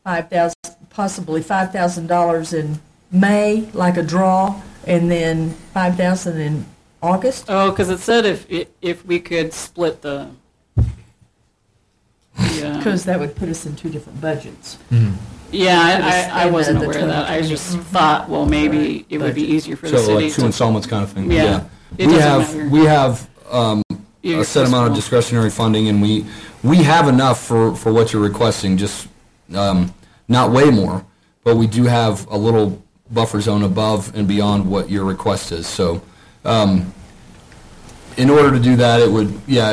possibly $5,000 in May, like a draw, and then $5,000 in August. Oh, because it said if we could split the. Because that would put us in 2 different budgets. Mm-hmm. Yeah, I wasn't aware of that. I just thought, well, maybe it would be easier for the city. So like 2 installments kind of thing. Yeah. We have a set amount of discretionary funding, and we have enough for what you're requesting, just not way more, but we do have a little buffer zone above and beyond what your request is. So in order to do that, it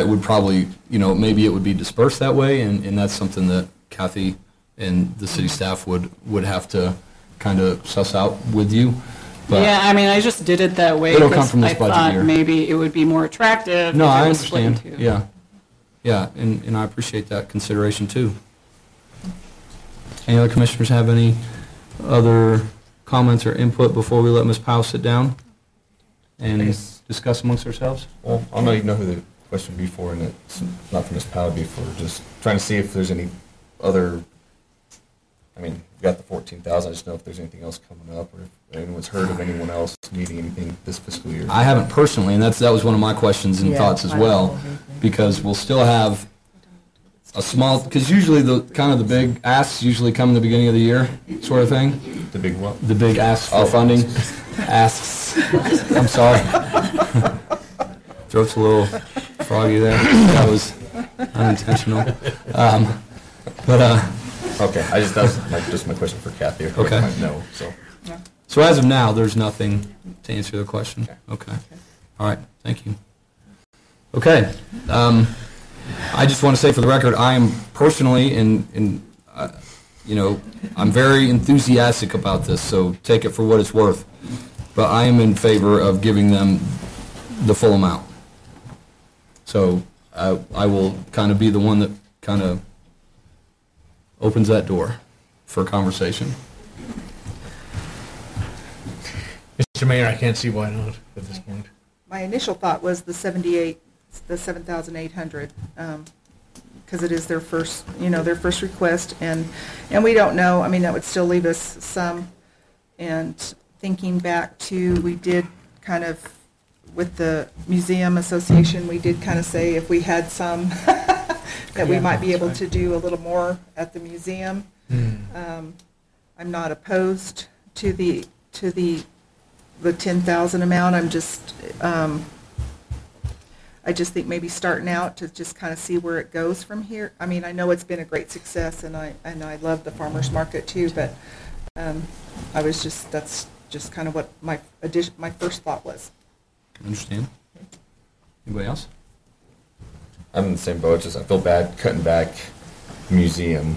would probably, you know, maybe it would be dispersed that way, and that's something that Kathy and the city staff would have to kind of suss out with you. But yeah, I mean, I just did it that way it'll come from this I budget thought year. maybe it would be more attractive. No, if it I was split in understand. 2. Yeah, and I appreciate that consideration too. Any other commissioners have any other comments or input before we let Ms. Powell sit down and discuss amongst ourselves? Well, I don't know who the question would be for, and it's not for Ms. Powell, it'd be for just trying to see if there's any other. I mean, we've got the 14,000. I just know if there's anything else coming up, or if anyone's heard of anyone else needing anything this fiscal year. I haven't personally, and that was one of my questions and thoughts as well, because we'll still have a small, because usually the big asks usually come in the beginning of the year, sort of thing. The big what? The big asks for funding. Asks. I'm sorry. Throat's a little froggy there. That was unintentional. Okay, that was just my question for Kathy. Okay. No, so. So as of now, there's nothing to answer the question. Okay. All right. Thank you. Okay. I just want to say for the record, I am personally I'm very enthusiastic about this. So take it for what it's worth. But I am in favor of giving them the full amount. So I will kind of be the one that kind of opens that door for conversation. Mr. Mayor, I can't see why not at this point. My initial thought was the 7,800, because it is their first, their first request, and we don't know, I mean, that would still leave us some, and thinking back to, we did kind of, with the Museum Association, we did kind of say if we had some, that we might be able to do a little more at the museum. I'm not opposed to the 10,000 amount. I'm just, I just think maybe starting out to just kind of see where it goes from here. I mean, I know it's been a great success, and I love the farmers market too, but that's just kind of what my first thought was. Understand. Anybody else? I'm in the same boat. Just I feel bad cutting back museum,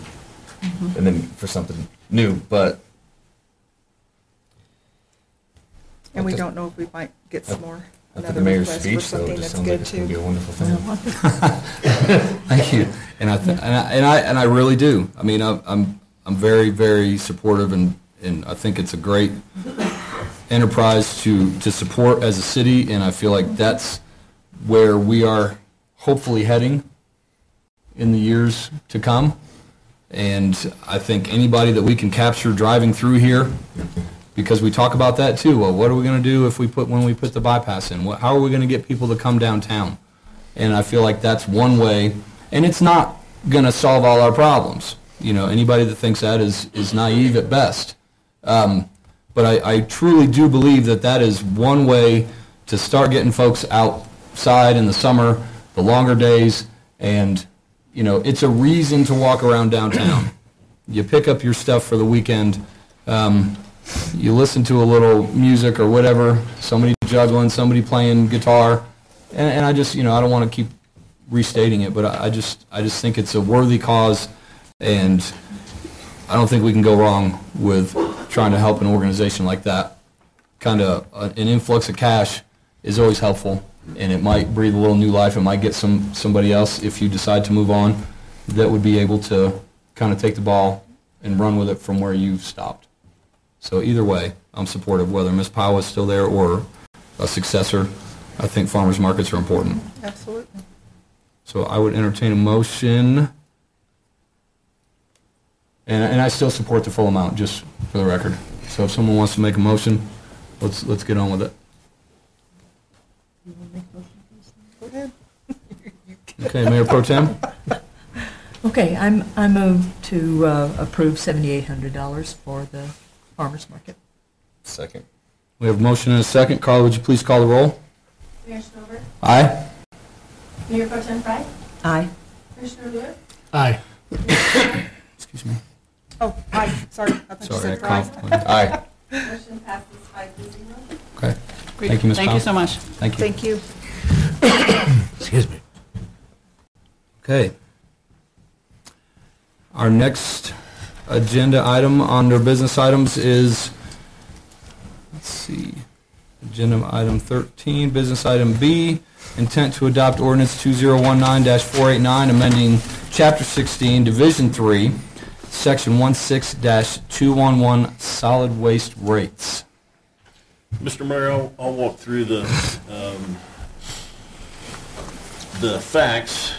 and then for something new, but. And we don't know if we might get some more. After the mayor's request speech, for though, it something just that's sounds like good it's going to too. be a wonderful thing. Thank you. And I really do. I mean, I'm very, very supportive, and I think it's a great enterprise to support as a city, and I feel like that's where we are hopefully heading in the years to come. And I think anybody that we can capture driving through here, because we talk about that too. Well, what are we going to do when we put the bypass in? How are we going to get people to come downtown? And I feel like that's one way, and it's not going to solve all our problems. Anybody that thinks that is naive at best. But I truly do believe that is one way to start getting folks outside in the summer, the longer days, and it's a reason to walk around downtown. You pick up your stuff for the weekend. You listen to a little music or whatever, somebody juggling, somebody playing guitar, and I just, I don't want to keep restating it, but I just think it's a worthy cause, and I don't think we can go wrong with trying to help an organization like that. Kind of an influx of cash is always helpful, and it might breathe a little new life. It might get somebody else, if you decide to move on, that would be able to kind of take the ball and run with it from where you've stopped. So either way, I'm supportive, whether Ms. Powell is still there or a successor. I think farmers markets are important. Absolutely. So I would entertain a motion, and I still support the full amount, just for the record. So if someone wants to make a motion, let's get on with it. Go ahead. Okay, Mayor Pro Tem? Okay, I move to approve $7,800 for the farmers market. Second. We have a motion and a second. Carla, would you please call the roll? Mayor Stover? Aye. Mayor Pro Tem Fry? Aye. Commissioner Lewis? Aye. Excuse me. Oh, aye, sorry. I thought you Sorry, said I fry. coughed. Aye. Motion passes 5-0. Okay. Great. Thank you, Ms. Thank you Powell. so much. Thank you. Thank you. Excuse me. Okay. Our next agenda item under business items is, let's see, agenda item 13, business item B, intent to adopt ordinance 2019-489, amending Chapter 16, Division 3, Section 16-211, solid waste rates. Mr. Mayor, I'll walk through the facts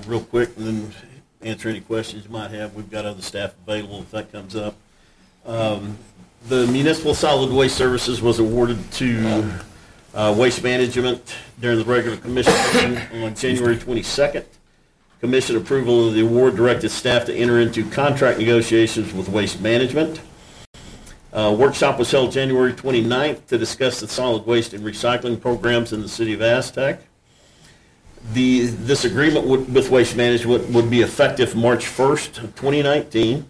real quick and then answer any questions you might have. We've got other staff available if that comes up. The Municipal Solid Waste Services was awarded to Waste Management during the regular commission meeting on January 22nd. Commission approval of the award directed staff to enter into contract negotiations with Waste Management. Workshop was held January 29th to discuss the solid waste and recycling programs in the city of Aztec. This agreement with Waste Management would be effective March 1st of 2019.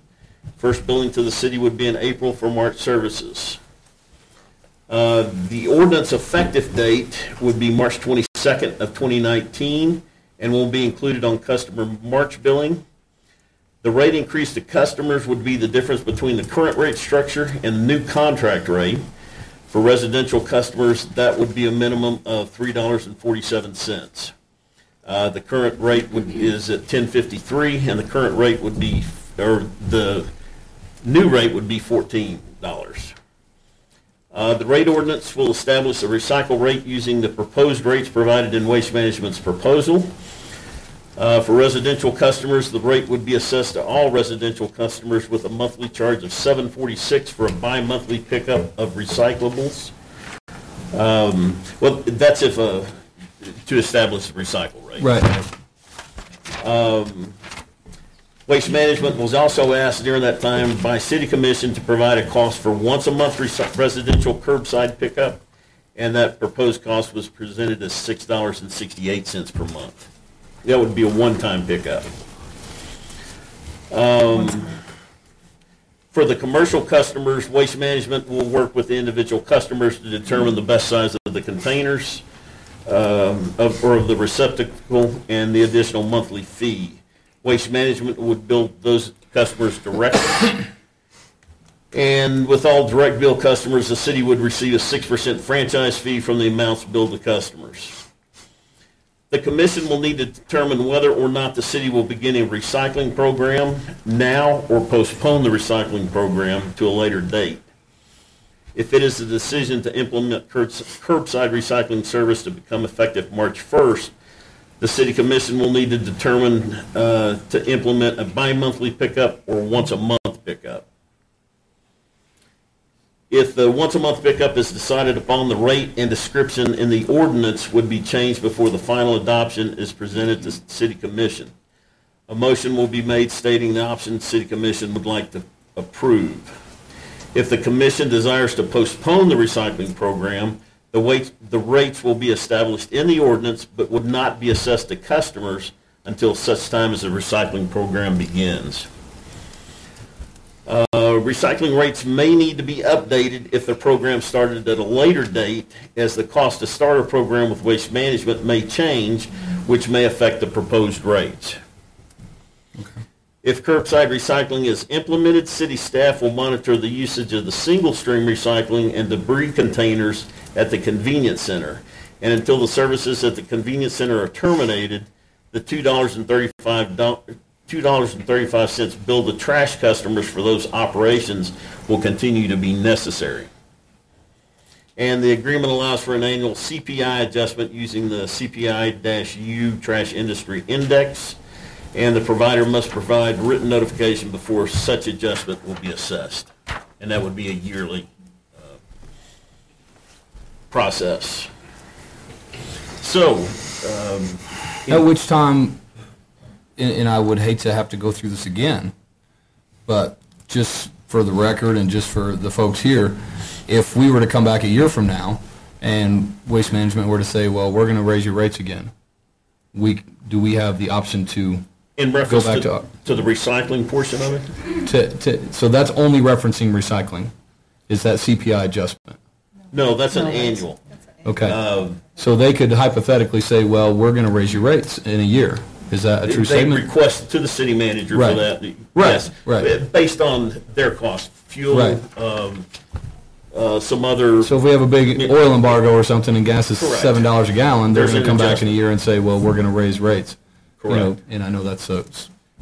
First billing to the city would be in April for March services. The ordinance effective date would be March 22nd of 2019 and will be included on customer March billing. The rate increase to customers would be the difference between the current rate structure and the new contract rate. For residential customers, that would be a minimum of $3.47. The current rate is at $10.53, and the current rate would be, or the new rate would be $14. The rate ordinance will establish a recycle rate using the proposed rates provided in Waste Management's proposal. For residential customers, the rate would be assessed to all residential customers with a monthly charge of $7.46 for a bi-monthly pickup of recyclables. Well, that's if to establish the recycle rate. Right. Waste Management was also asked during that time by City Commission to provide a cost for once a month residential curbside pickup, and that proposed cost was presented as $6.68 per month. That would be a one-time pickup. For the commercial customers, Waste Management will work with the individual customers to determine the best size of the containers or of the receptacle and the additional monthly fee. Waste Management would bill those customers directly. And with all direct bill customers, the city would receive a 6% franchise fee from the amounts billed to customers. The commission will need to determine whether or not the city will begin a recycling program now or postpone the recycling program to a later date. If it is the decision to implement curbside recycling service to become effective March 1st, the city commission will need to determine to implement a bi-monthly pickup or once-a-month pickup. If the once-a-month pickup is decided upon, the rate and description in the ordinance would be changed before the final adoption is presented to City Commission. A motion will be made stating the option City Commission would like to approve. If the Commission desires to postpone the recycling program, the rates will be established in the ordinance but would not be assessed to customers until such time as the recycling program begins. Recycling rates may need to be updated if the program started at a later date, as the cost to start a program with Waste Management may change, which may affect the proposed rates. Okay. If curbside recycling is implemented, city staff will monitor the usage of the single-stream recycling and debris containers at the convenience center. And until the services at the convenience center are terminated, the $2.35 billed to trash customers for those operations will continue to be necessary. And the agreement allows for an annual CPI adjustment using the CPI-U Trash Industry Index, and the provider must provide written notification before such adjustment will be assessed. And that would be a yearly process. So, at which time, and I would hate to have to go through this again, but just for the record and just for the folks here, if we were to come back a year from now and Waste Management were to say, well, we're going to raise your rates again, do we have the option to in reference go back to the recycling portion of it? So that's only referencing recycling, is that CPI adjustment? No, that's an annual. Okay. So they could hypothetically say, well, we're going to raise your rates in a year. Is that a true statement? They request to the city manager Right. for that. Right. Yes. Right. Based on their cost, fuel, Right. some other. So if we have a big oil embargo or something and gas is Correct. $7 a gallon, they're There's going to an come back in a adjustment. year and say, well, we're going to raise rates. Correct. You know, and I know that's a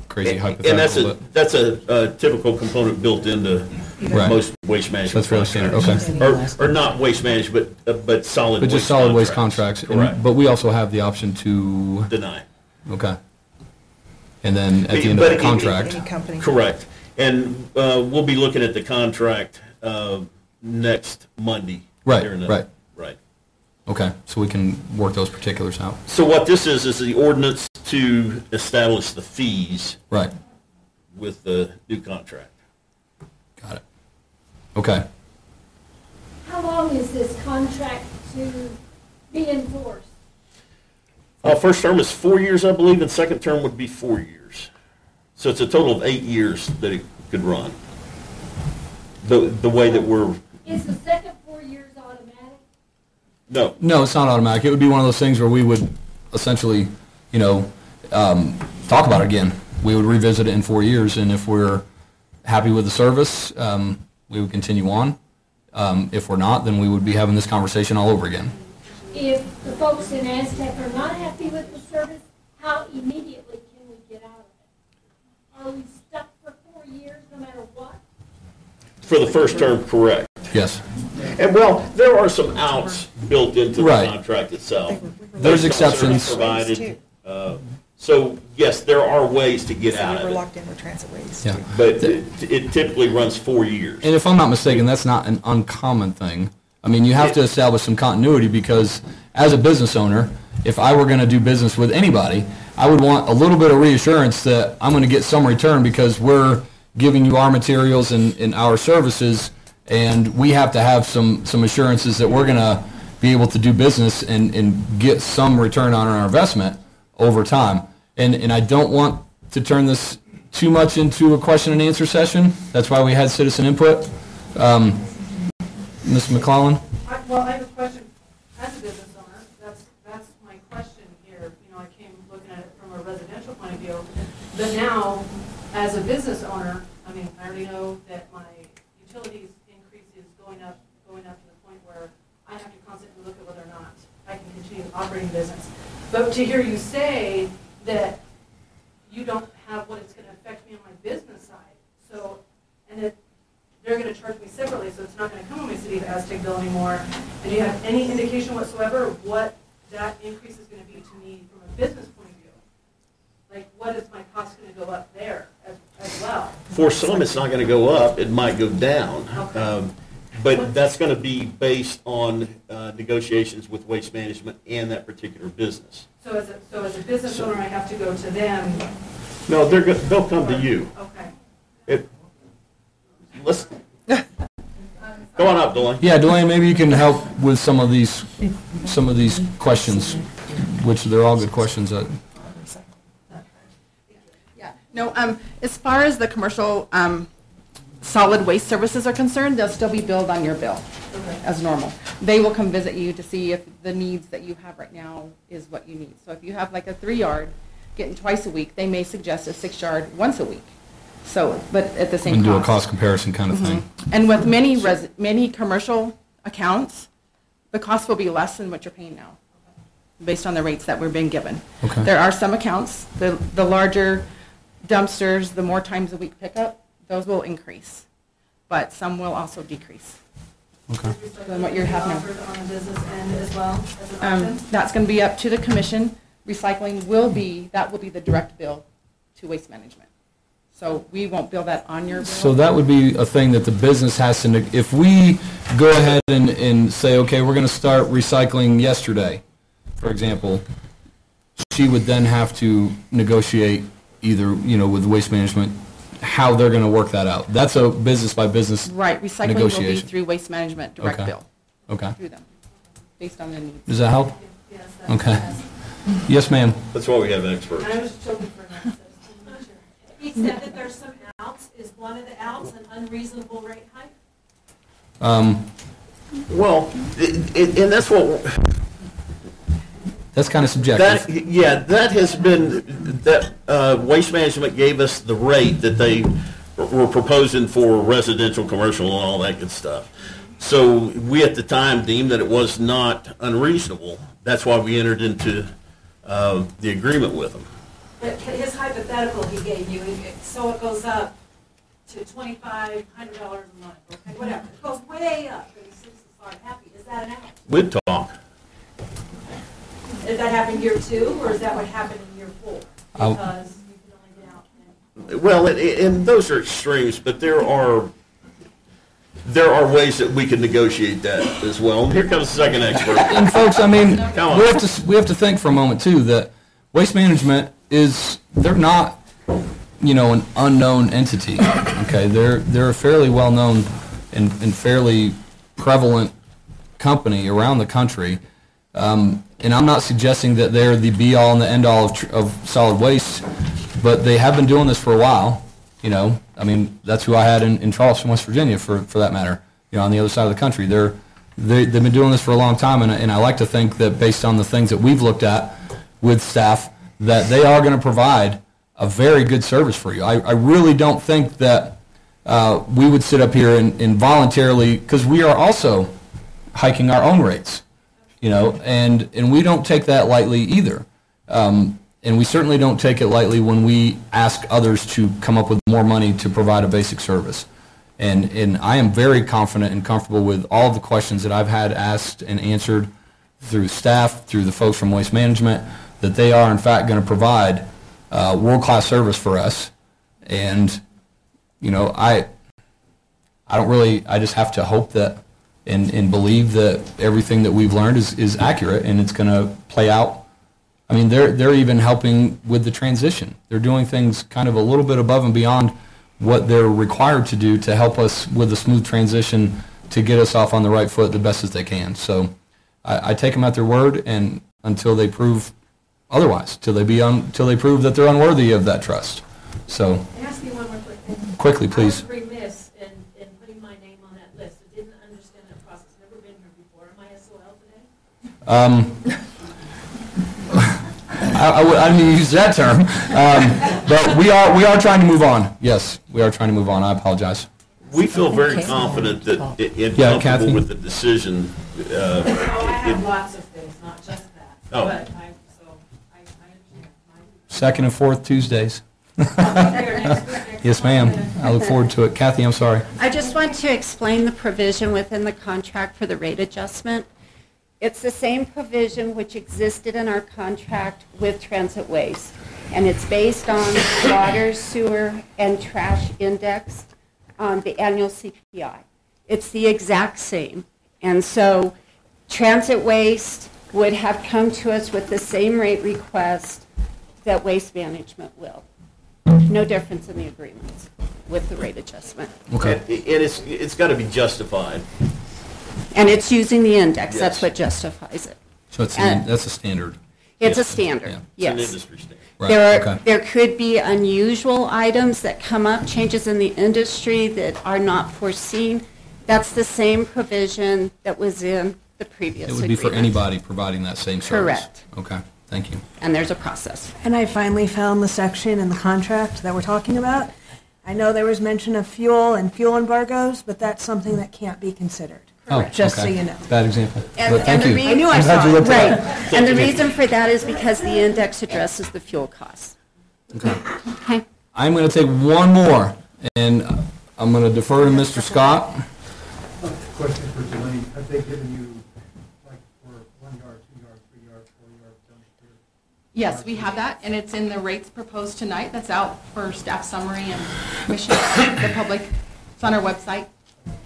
crazy hypothetical. And that's but a typical component built into Right. most waste management. That's really standard, contracts. Or not waste management, but solid But waste just solid waste contracts. contracts. Correct. But we also have the option to Deny. Okay. And then at the end of the contract. Correct. And we'll be looking at the contract next Monday. Right, during the- right. Right. Okay, so we can work those particulars out. So what this is the ordinance to establish the fees. Right. With the new contract. Got it. Okay. How long is this contract to be enforced? First term is 4 years, I believe, and second term would be 4 years. So it's a total of 8 years that it could run. The way that we're. Is the second 4 years automatic? No. No, it's not automatic. It would be one of those things where we would essentially, talk about it again. We would revisit it in 4 years, and if we're happy with the service, we would continue on. If we're not, then we would be having this conversation all over again. If the folks in Aztec are not happy with the service, how immediately can we get out of it? Are we stuck for 4 years no matter what? For the first term, correct. Yes. And well, there are some outs built into the Right. contract itself. There's Based on service exceptions. provided. So yes, there are ways to get So out we of were it. locked in with transit waste. Yeah. But it typically runs 4 years. And if I'm not mistaken, that's not an uncommon thing. I mean, you have to establish some continuity because as a business owner, if I were going to do business with anybody, I would want a little bit of reassurance that I'm going to get some return because we're giving you our materials and our services, and we have to have some assurances that we're going to be able to do business and get some return on our investment over time. And I don't want to turn this too much into a question and answer session. That's why we had citizen input. Ms. McClellan? Well, I have a question. As a business owner, that's my question here. You know, I came looking at it from a residential point of view. But now, as a business owner, I mean, I already know that my utilities increase is going up to the point where I have to constantly look at whether or not I can continue operating business. But to hear you say that you don't have what it's going to affect me on my business side, so, and that they're going to charge me separately, so it's not going to come on my City of Aztec bill anymore. And do you have any indication whatsoever of what that increase is going to be to me from a business point of view? Like, what is my cost going to go up there as well? For some, it's not going to go up. It might go down. Okay. But that's going to be based on negotiations with Waste Management and that particular business. So as a business owner, I have to go to them. No, they'll come to you. Okay. Let's go on up, Delane. Yeah, Delane, maybe you can help with some of these questions, which they're all good questions. Yeah. No, as far as the commercial solid waste services are concerned, they'll still be billed on your bill as normal. They will come visit you to see if the needs that you have right now is what you need. So if you have like a 3-yard getting twice a week, they may suggest a 6-yard once a week. So, but at the same And cost. do a cost comparison kind of thing. And with many commercial accounts, the cost will be less than what you're paying now, based on the rates that we're being given. Okay. There are some accounts, the larger dumpsters, the more times a week pickup, those will increase, but some will also decrease. Okay. Than what you have now. Offered on the business end as well as an option? That's going to be up to the commission. Recycling will be the direct bill to Waste Management. So we won't bill that on your bill. So that would be a thing that the business has to, if we go ahead and say, okay, we're going to start recycling yesterday, for example, she would then have to negotiate either, with Waste Management, how they're going to work that out. That's a business by business Right, recycling will be through Waste Management direct Okay. bill. Okay. Through them, based on their needs. Does that help? Yes. Okay. Yes, ma'am. That's why we have experts. I was choking for that. He said that there's some outs. Is one of the outs an unreasonable rate hike? Well, and that's what. That's kind of subjective. That has been, Waste Management gave us the rate that they were proposing for residential, commercial, and all that good stuff. So we at the time deemed that it was not unreasonable. That's why we entered into the agreement with them. But his hypothetical he gave you, so it goes up to $2,500 a month, okay, whatever. It goes way up, but he seems to start happy. Is that an out? We'd talk. Did that happen year 2, or is that what happened in year 4? Because you can only get out. Well, and those are extremes, but there are ways that we can negotiate that as well. And here comes the second expert. And folks, I mean, Come on. we have to think for a moment too that Waste Management they're not, an unknown entity. Okay, they're a fairly well known and fairly prevalent company around the country. And I'm not suggesting that they're the be-all and the end-all of solid waste, but they have been doing this for a while. I mean, that's who I had in Charleston, West Virginia, for that matter. On the other side of the country, they've been doing this for a long time, and I like to think that based on the things that we've looked at with staff, that they are going to provide a very good service for you. I really don't think that we would sit up here and voluntarily, because we are also hiking our own rates. And we don't take that lightly either. And we certainly don't take it lightly when we ask others to come up with more money to provide a basic service. And I am very confident and comfortable with all the questions that I've had asked and answered through staff, through the folks from Waste Management, that they are in fact going to provide world-class service for us. And, you know, I just have to hope that and believe that everything that we've learned is accurate and it's going to play out. I mean, they're even helping with the transition. They're doing things kind of a little bit above and beyond what they're required to do to help us with a smooth transition to get us off on the right foot the best as they can. So I take them at their word, and until they prove otherwise, till they prove that they're unworthy of that trust. So, Can I ask you one more quick thing? Quickly, please. I was remiss in putting my name on that list. I didn't understand that process. Never been here before. Am I SOL today? I didn't use that term, but we are trying to move on. Yes, we are trying to move on. I apologize. We feel very confident that and Yeah, comfortable Kathy? with the decision. Oh, I have lots of things, not just that. Oh. But I understand. Second and fourth Tuesdays. Yes, ma'am. I look forward to it. Kathy, I'm sorry. I just want to explain the provision within the contract for the rate adjustment. It's the same provision which existed in our contract with Transit Waste, and it's based on water, sewer, and trash indexed on the annual CPI. It's the exact same. And so Transit Waste would have come to us with the same rate request that Waste Management will. No difference in the agreements with the rate adjustment. Okay. And it's got to be justified. And it's using the index. Yes. That's what justifies it. So that's a standard. It's a standard, yes. It's an industry standard. Right, There could be unusual items that come up, changes in the industry that are not foreseen. That's the same provision that was in the previous It agreement. would be for anybody providing that same service. Correct. Okay, thank you. And there's a process. And I finally found the section in the contract that we're talking about. I know there was mention of fuel and fuel embargoes, but that's something that can't be considered. Oh, Just so okay. you know. Bad example. And, But thank and you. the I knew I I'm glad saw you it. looked Right. at it. And the reason for that is because the index addresses the fuel costs. Okay. Okay. I'm going to take one more, and I'm going to defer to Mr. Scott. Question for Delaney, have they given you, like, for 1 yard, 2 yard, 3 yard, 4 yard dumpster? Yes, we have that, and it's in the rates proposed tonight. That's out for staff summary and commission, the public. It's on our website.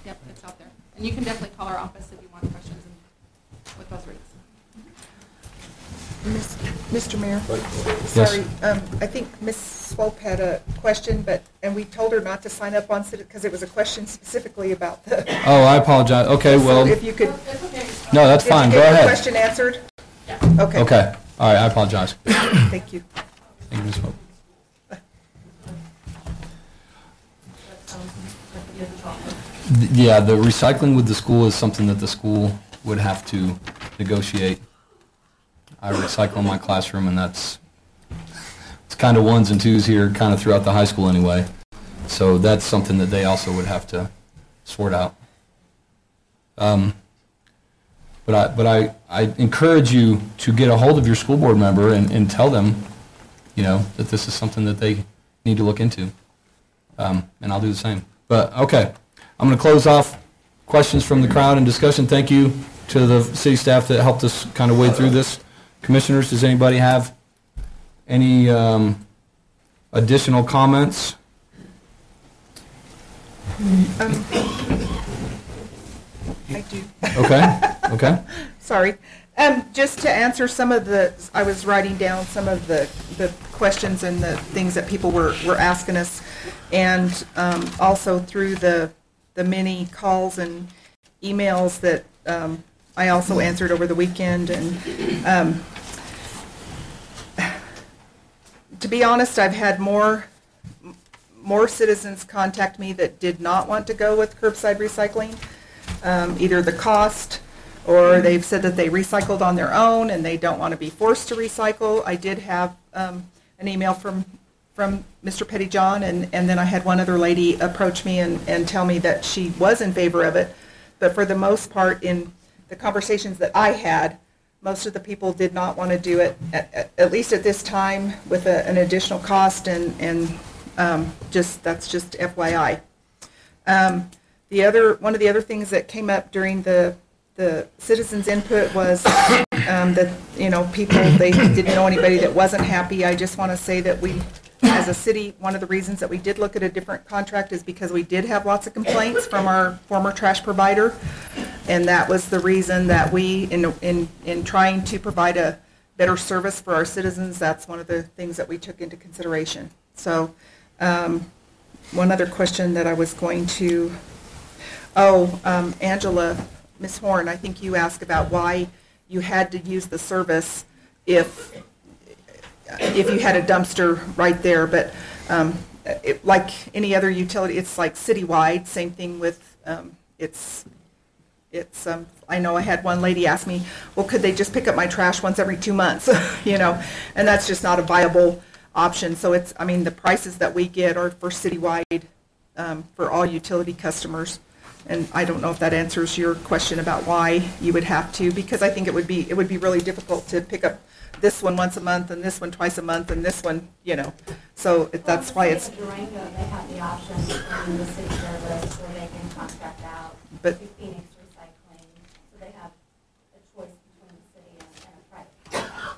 Yep, it's out there. And you can definitely call our office if you want questions with those rates. Mr. Mayor? Yes. Sorry, I think Ms. Swope had a question, and we told her not to sign up on it because it was a question specifically about the... Oh, I apologize. Okay, well... So if you could... No, that's fine. Go Did you get your ahead. question answered? Okay. Okay. All right, I apologize. Thank you. Thank you, Ms. Pope. Yeah, the recycling with the school is something that the school would have to negotiate. I recycle in my classroom, and it's kind of ones and twos here, kind of throughout the high school anyway. So that's something that they also would have to sort out. But I encourage you to get a hold of your school board member and tell them, you know, that this is something that they need to look into. And I'll do the same. But, okay, I'm going to close off questions from the crowd and discussion. Thank you to the city staff that helped us kind of wade through this. Commissioners, does anybody have any additional comments? I do. Okay, okay. Sorry. Just to answer some of I was writing down some of the questions and the things that people were asking us, and also through the many calls and emails that I also answered over the weekend. And to be honest, I've had more citizens contact me that did not want to go with curbside recycling, either the cost, or they've said that they recycled on their own and they don't want to be forced to recycle. I did have an email from Mr. Pettyjohn, and then I had one other lady approach me and tell me that she was in favor of it. But for the most part, in the conversations that I had, most of the people did not want to do it, at least at this time, with an additional cost, and that's just FYI. One of the other things that came up during the citizens' input was that, people, they didn't know anybody that wasn't happy. I just want to say that we, as a city, one of the reasons that we did look at a different contract is because we did have lots of complaints from our former trash provider. And that was the reason that we, in trying to provide a better service for our citizens, that's one of the things that we took into consideration. So, one other question that I was going to, Angela, Ms. Horn, I think you asked about why you had to use the service if you had a dumpster right there, but like any other utility, it's like citywide. Same thing with I know I had one lady ask me, well, could they just pick up my trash once every 2 months? And that's just not a viable option. So the prices that we get are for citywide, for all utility customers. And I don't know if that answers your question about why you would have to, because I think it would be really difficult to pick up this one once a month and this one twice a month and this one, So that's why it's. Durango, they have the option in the city service where they can contract out to Phoenix Recycling, so they have a choice between the city and a private contractor.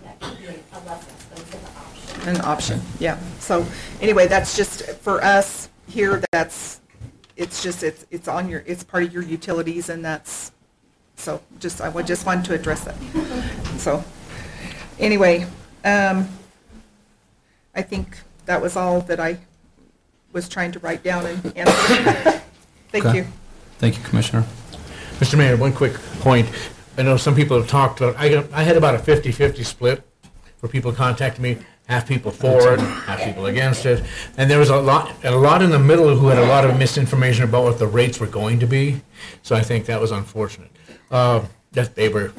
That could be a less expensive option. An option, yeah. So anyway, that's just for us here. It's part of your utilities, and that's so. I just wanted to address that. So anyway, I think that was all that I was trying to write down and answer. Thank you. Thank you, Commissioner. Mr. Mayor, one quick point. I know some people have talked about, I had about a 50-50 split where people contacted me, half people for it, half people against it. And there was a lot in the middle who had a lot of misinformation about what the rates were going to be. So I think that was unfortunate. That they were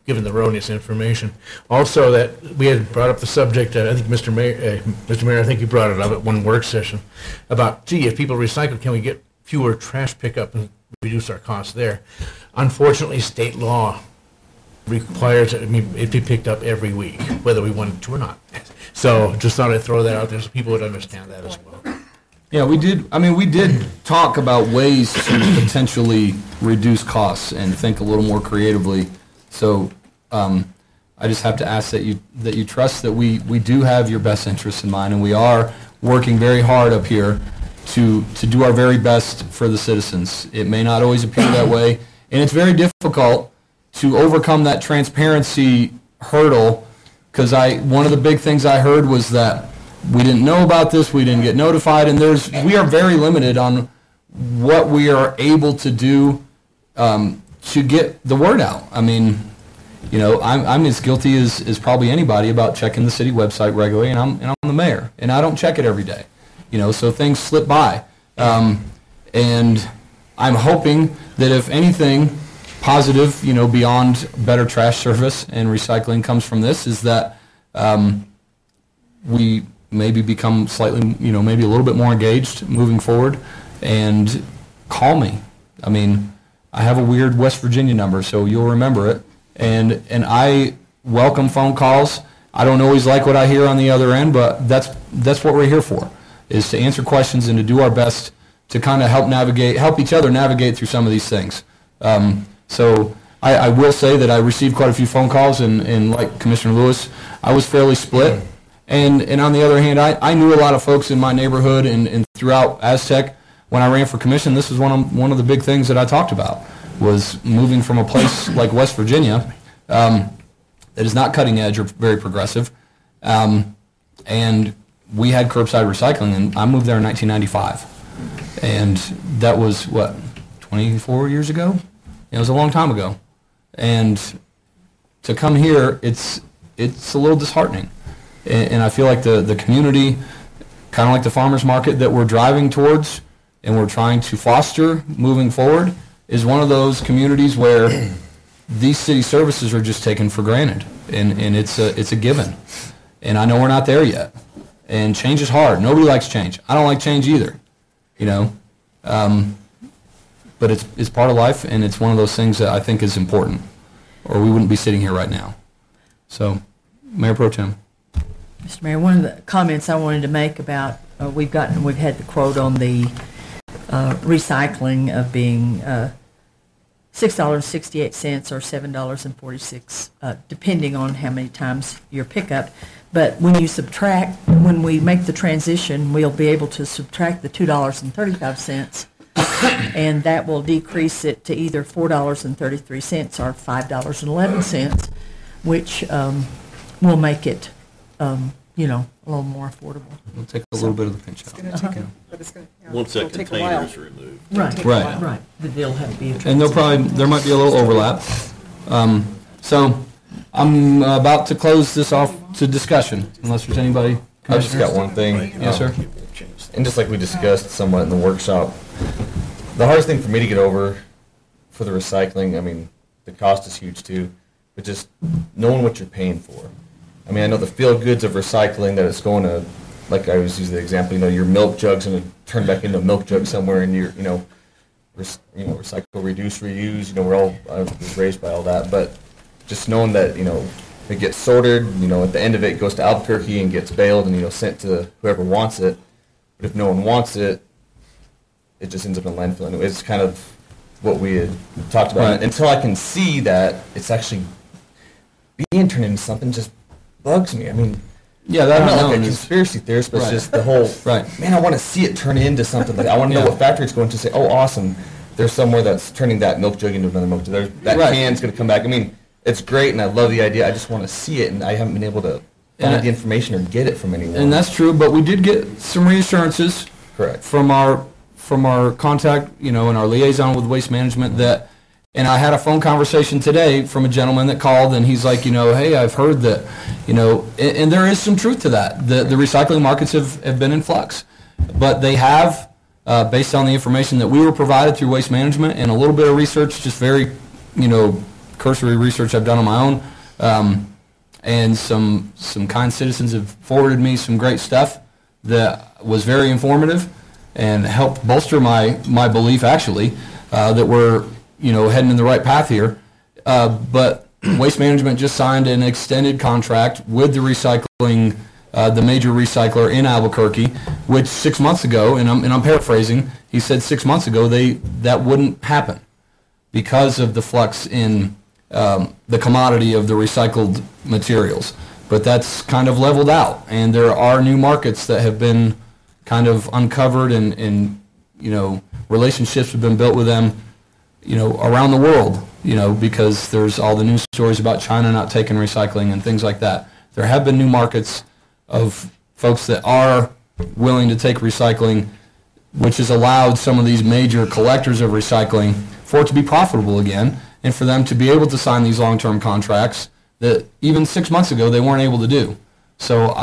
given the erroneous information. Also, that we had brought up the subject, I think Mr. Mayor, I think you brought it up at one work session, about, if people recycle, can we get fewer trash pickup and reduce our costs there? Unfortunately, state law requires it be picked up every week, whether we wanted to or not. So just thought I'd throw that out there so people would understand that as well. Yeah, we did talk about ways to potentially reduce costs and think a little more creatively. So I just have to ask that you trust that we do have your best interests in mind, and we are working very hard up here to do our very best for the citizens. It may not always appear that way, and it's very difficult to overcome that transparency hurdle, because one of the big things I heard was that we didn't know about this, we didn't get notified, and we are very limited on what we are able to do to get the word out. I mean, I'm as guilty as probably anybody about checking the city website regularly, and I'm the mayor, and I don't check it every day. So things slip by. And I'm hoping that if anything positive, beyond better trash service and recycling comes from this, is that we maybe become slightly, maybe a little bit more engaged moving forward, and call me. I mean, I have a weird West Virginia number, so you'll remember it. And I welcome phone calls. I don't always like what I hear on the other end, but that's what we're here for, is to answer questions and to do our best to kind of help each other navigate through some of these things. So I will say that I received quite a few phone calls, and like Commissioner Lewis, I was fairly split. And on the other hand, I knew a lot of folks in my neighborhood and throughout Aztec. When I ran for commission, this was one of the big things that I talked about, was moving from a place like West Virginia that is not cutting edge or very progressive. And we had curbside recycling, and I moved there in 1995. And that was, 24 years ago? It was a long time ago. And to come here, it's a little disheartening. And I feel like the community, kind of like the farmers market that we're driving towards and we're trying to foster moving forward, is one of those communities where these city services are just taken for granted. And it's a given. And I know we're not there yet. And change is hard. Nobody likes change. I don't like change either, but it's part of life, and it's one of those things that I think is important, or we wouldn't be sitting here right now. So, Mayor Pro Tem. Mr. Mayor, one of the comments I wanted to make about we've had the quote on the recycling of being $6.68 or $7.46, depending on how many times your pickup. But when you subtract, when we make the transition, we'll be able to subtract the $2.35, and that will decrease it to either $4.33 or $5.11, which will make it, a little more affordable. We'll take a little bit of the pinch out. Once that container is removed. Right. They'll have to be. And there might be a little overlap. So I'm about to close this off to discussion, unless there's anybody. I've just got one thing. Yes, sir. And just like we discussed somewhat in the workshop, the hardest thing for me to get over for the recycling, I mean, the cost is huge too, but just knowing what you're paying for. I mean, I know the feel goods of recycling, that it's going to, like I always use the example, your milk jug's going to turn back into a milk jug somewhere, and recycle, reduce, reuse. I was raised by all that, but just knowing that it gets sorted. At the end of it, it goes to Albuquerque and gets baled and sent to whoever wants it. But if no one wants it, it just ends up in a landfill. And it's kind of what we had talked about. Right. Until I can see that it's actually being turned into something, just bugs me. I mean, yeah, I'm not like a conspiracy theorist, but it's just the whole, man, I want to see it turn into something. Like, I want to know what factory it's going to say, oh, awesome, there's somewhere that's turning that milk jug into another milk jug. That can's going to come back. I mean, it's great, and I love the idea. I just want to see it, and I haven't been able to find the information or get it from anyone. And that's true, but we did get some reassurances from our contact, and our liaison with Waste Management and I had a phone conversation today from a gentleman that called, and he's like, hey, I've heard that, and there is some truth to that. The recycling markets have been in flux, but they have, based on the information that we were provided through Waste Management and a little bit of research, just very, cursory research I've done on my own, and some kind citizens have forwarded me some great stuff that was very informative and helped bolster my belief, actually, that we're heading in the right path here. But Waste Management just signed an extended contract with the recycling, the major recycler in Albuquerque, which 6 months ago, and I'm paraphrasing, he said 6 months ago that wouldn't happen because of the flux in the commodity of the recycled materials. But that's kind of leveled out, and there are new markets that have been kind of uncovered, and relationships have been built with them around the world, because there's all the news stories about China not taking recycling and things like that. There have been new markets of folks that are willing to take recycling, which has allowed some of these major collectors of recycling for it to be profitable again, and for them to be able to sign these long-term contracts that even 6 months ago they weren't able to do. So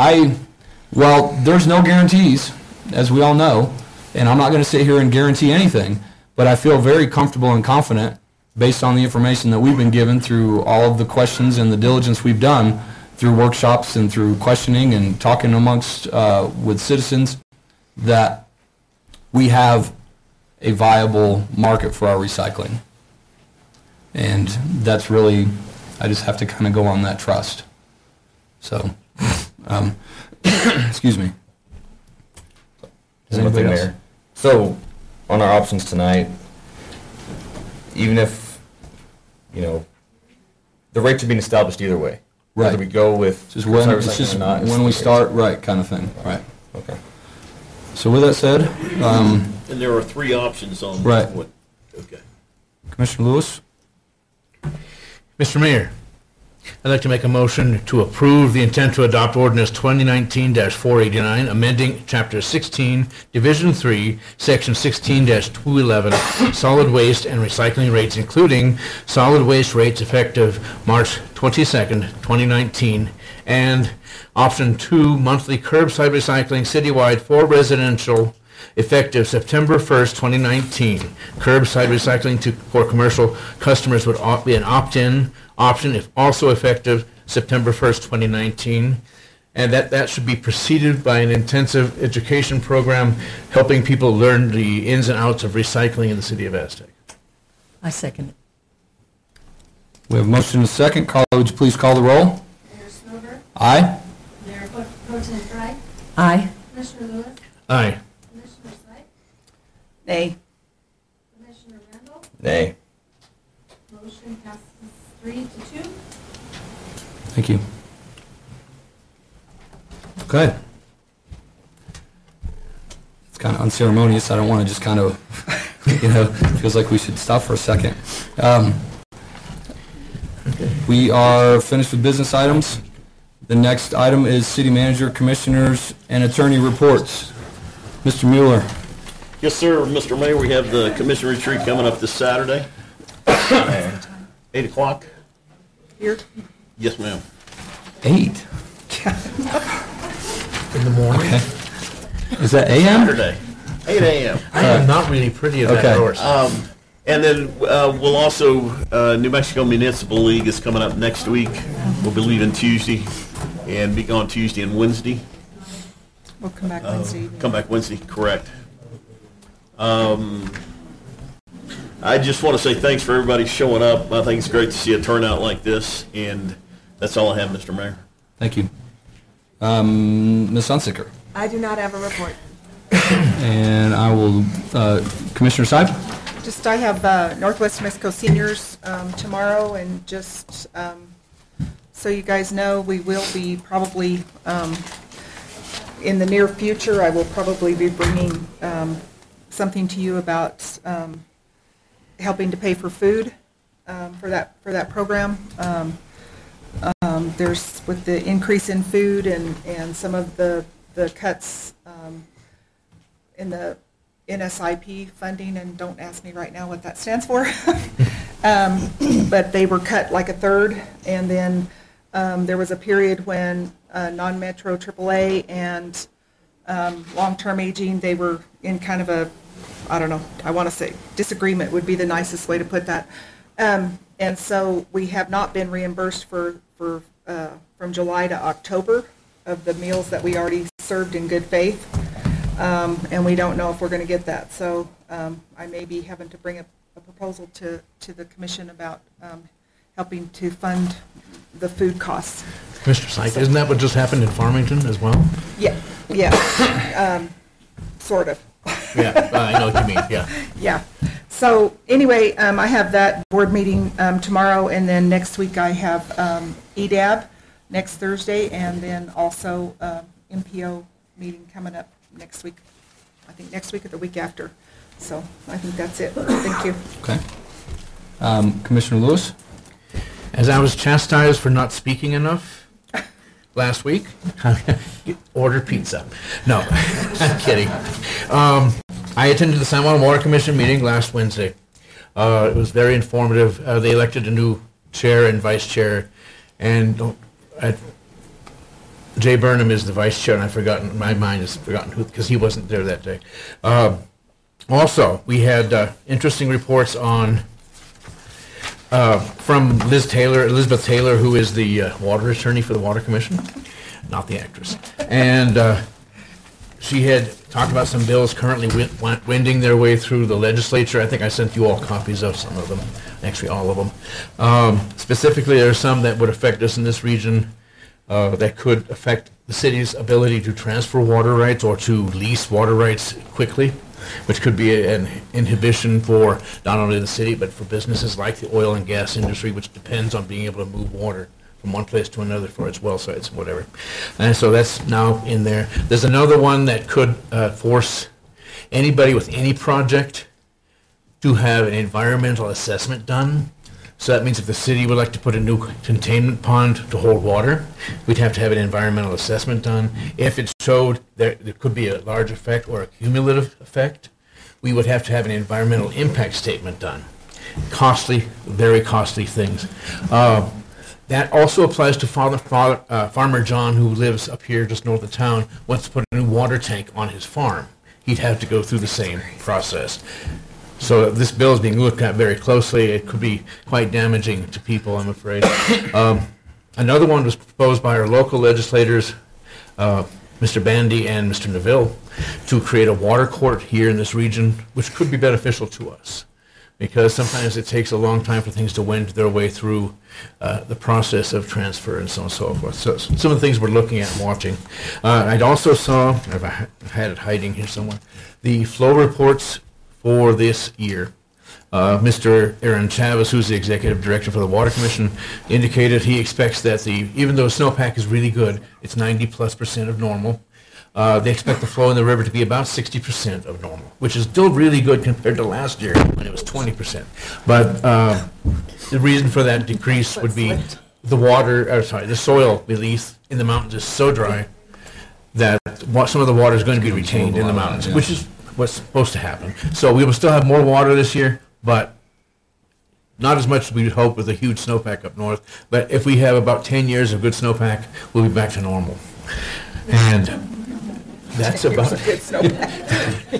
there's no guarantees, as we all know, and I'm not going to sit here and guarantee anything, but I feel very comfortable and confident based on the information that we've been given through all of the questions and the diligence we've done through workshops and through questioning and talking amongst with citizens, that we have a viable market for our recycling. And that's really, I just have to kind of go on that trust. So, excuse me. Does anybody else? So, on our options tonight, even if, the rates are being established either way. Right. Whether we go with just when, it's just when we start, right, kind of thing. Right. Okay. So with that said, and there are three options on what. Okay. Commissioner Lewis. Mr. Mayor, I'd like to make a motion to approve the intent to adopt ordinance 2019-489, amending Chapter 16, Division 3, Section 16-211, solid waste and recycling rates, including solid waste rates effective March 22nd, 2019, and Option 2, monthly curbside recycling citywide for residential, effective September 1st, 2019. Curbside recycling for commercial customers would be an opt-in option, if also effective September 1st, 2019. And that should be preceded by an intensive education program helping people learn the ins and outs of recycling in the city of Aztec. I second it. We have a motion and a second. Carla, would you please call the roll? Mayor Snover? Aye. Mayor Pro Tem Fry? Aye. Commissioner Lewis? Aye. Commissioner Slack? Nay. Commissioner Randall? Nay. Motion passes 3-2. Thank you. Okay. It's kind of unceremonious. I don't want to just kind of, feels like we should stop for a second. We are finished with business items. The next item is city manager, commissioners, and attorney reports. Mr. Mueller. Yes, sir, Mr. Mayor, we have the commission retreat coming up this Saturday. 8 o'clock? Here? Yes, ma'am. 8? In the morning? Okay. Is that AM? Saturday, 8 a.m. I am not really pretty at Okay. that horse. And then we'll also, New Mexico Municipal League is coming up next week. We'll be leaving Tuesday and be gone Tuesday and Wednesday. We'll come back Wednesday. Come back Wednesday, correct. I just want to say thanks for everybody showing up. I think it's great to see a turnout like this, and that's all I have, Mr. Mayor. Thank you. Ms. Hunsicker. I do not have a report. And I will, Commissioner Seib? Just, I have Northwest New Mexico Seniors tomorrow, and just so you guys know, we will be probably, in the near future, I will probably be bringing something to you about helping to pay for food for that program. There's, with the increase in food and some of the cuts in the NSIP funding, and don't ask me right now what that stands for, but they were cut like a third, and then there was a period when non-metro AAA and long-term aging, they were in kind of a, I don't know, I want to say disagreement would be the nicest way to put that. And so we have not been reimbursed from July to October of the meals that we already served in good faith. And we don't know if we're going to get that. So I may be having to bring a proposal to the commission about helping to fund the food costs. Mr. Syke, isn't that what just happened in Farmington as well? Yeah, sort of. Yeah, I know what you mean, yeah. Yeah. So anyway, I have that board meeting tomorrow, and then next week I have EDAB next Thursday, and then also MPO meeting coming up next week. I think next week or the week after. So I think that's it. Thank you. Okay. Commissioner Lewis? As I was chastised for not speaking enough last week, order pizza. No, I'm kidding. I attended the San Juan Water Commission meeting last Wednesday. It was very informative. They elected a new chair and vice chair, and Jay Burnham is the vice chair, and I've forgotten, my mind has forgotten who, because he wasn't there that day. Also, we had interesting reports on from Elizabeth Taylor, who is the water attorney for the Water Commission, not the actress. And she had talked about some bills currently wending their way through the legislature. I think I sent you all copies of some of them, actually all of them. Specifically, there are some that would affect us in this region that could affect the city's ability to transfer water rights or to lease water rights quickly, which could be an inhibition for not only the city, but for businesses like the oil and gas industry, which depends on being able to move water from one place to another for its well sites and whatever. And so that's now in there. There's another one that could force anybody with any project to have an environmental assessment done. So that means if the city would like to put a new containment pond to hold water, we'd have to have an environmental assessment done. If it showed there could be a large effect or a cumulative effect, we would have to have an environmental impact statement done. Costly, very costly things. That also applies to Farmer John, who lives up here just north of town, wants to put a new water tank on his farm. He'd have to go through the same process. So this bill is being looked at very closely. It could be quite damaging to people, I'm afraid. Another one was proposed by our local legislators, Mr. Bandy and Mr. Neville, to create a water court here in this region, which could be beneficial to us, because sometimes it takes a long time for things to wend their way through the process of transfer and so on and so forth. So some of the things we're looking at and watching. I also saw, I had it hiding here somewhere, the flow reports for this year. Mr. Aaron Chavez, who's the executive director for the Water Commission, indicated he expects that even though snowpack is really good, it's 90+% of normal. They expect the flow in the river to be about 60% of normal, which is still really good compared to last year when it was 20%. But the reason for that decrease would be the soil release in the mountains is so dry that some of the water is going to be retained in the mountains, which is what's supposed to happen. So we will still have more water this year, but not as much as we would hope with a huge snowpack up north. But if we have about 10 years of good snowpack, we'll be back to normal. And that's about it.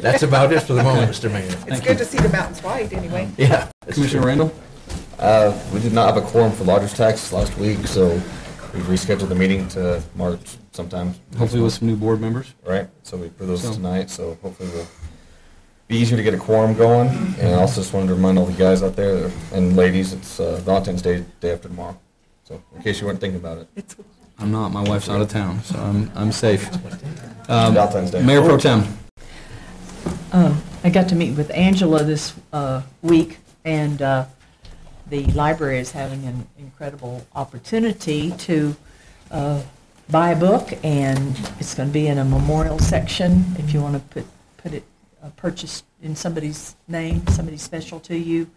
That's about it for the moment, Mr. Mayor. It's good to see the mountains white, anyway. Yeah. Commissioner Randall? We did not have a quorum for lodger's tax last week, so we've rescheduled the meeting to March sometime. Hopefully with some new board members. Right, so we put those tonight, so hopefully we'll be easier to get a quorum going. And I also just wanted to remind all the guys out there and ladies, it's Valentine's Day after tomorrow. So in case you weren't thinking about it. I'm not. My wife's out of town, so I'm safe. Valentine's Day. Mayor Pro Tem. I got to meet with Angela this week, and the library is having an incredible opportunity to buy a book, and it's going to be in a memorial section if you want to put it purchased in somebody's name, somebody special to you,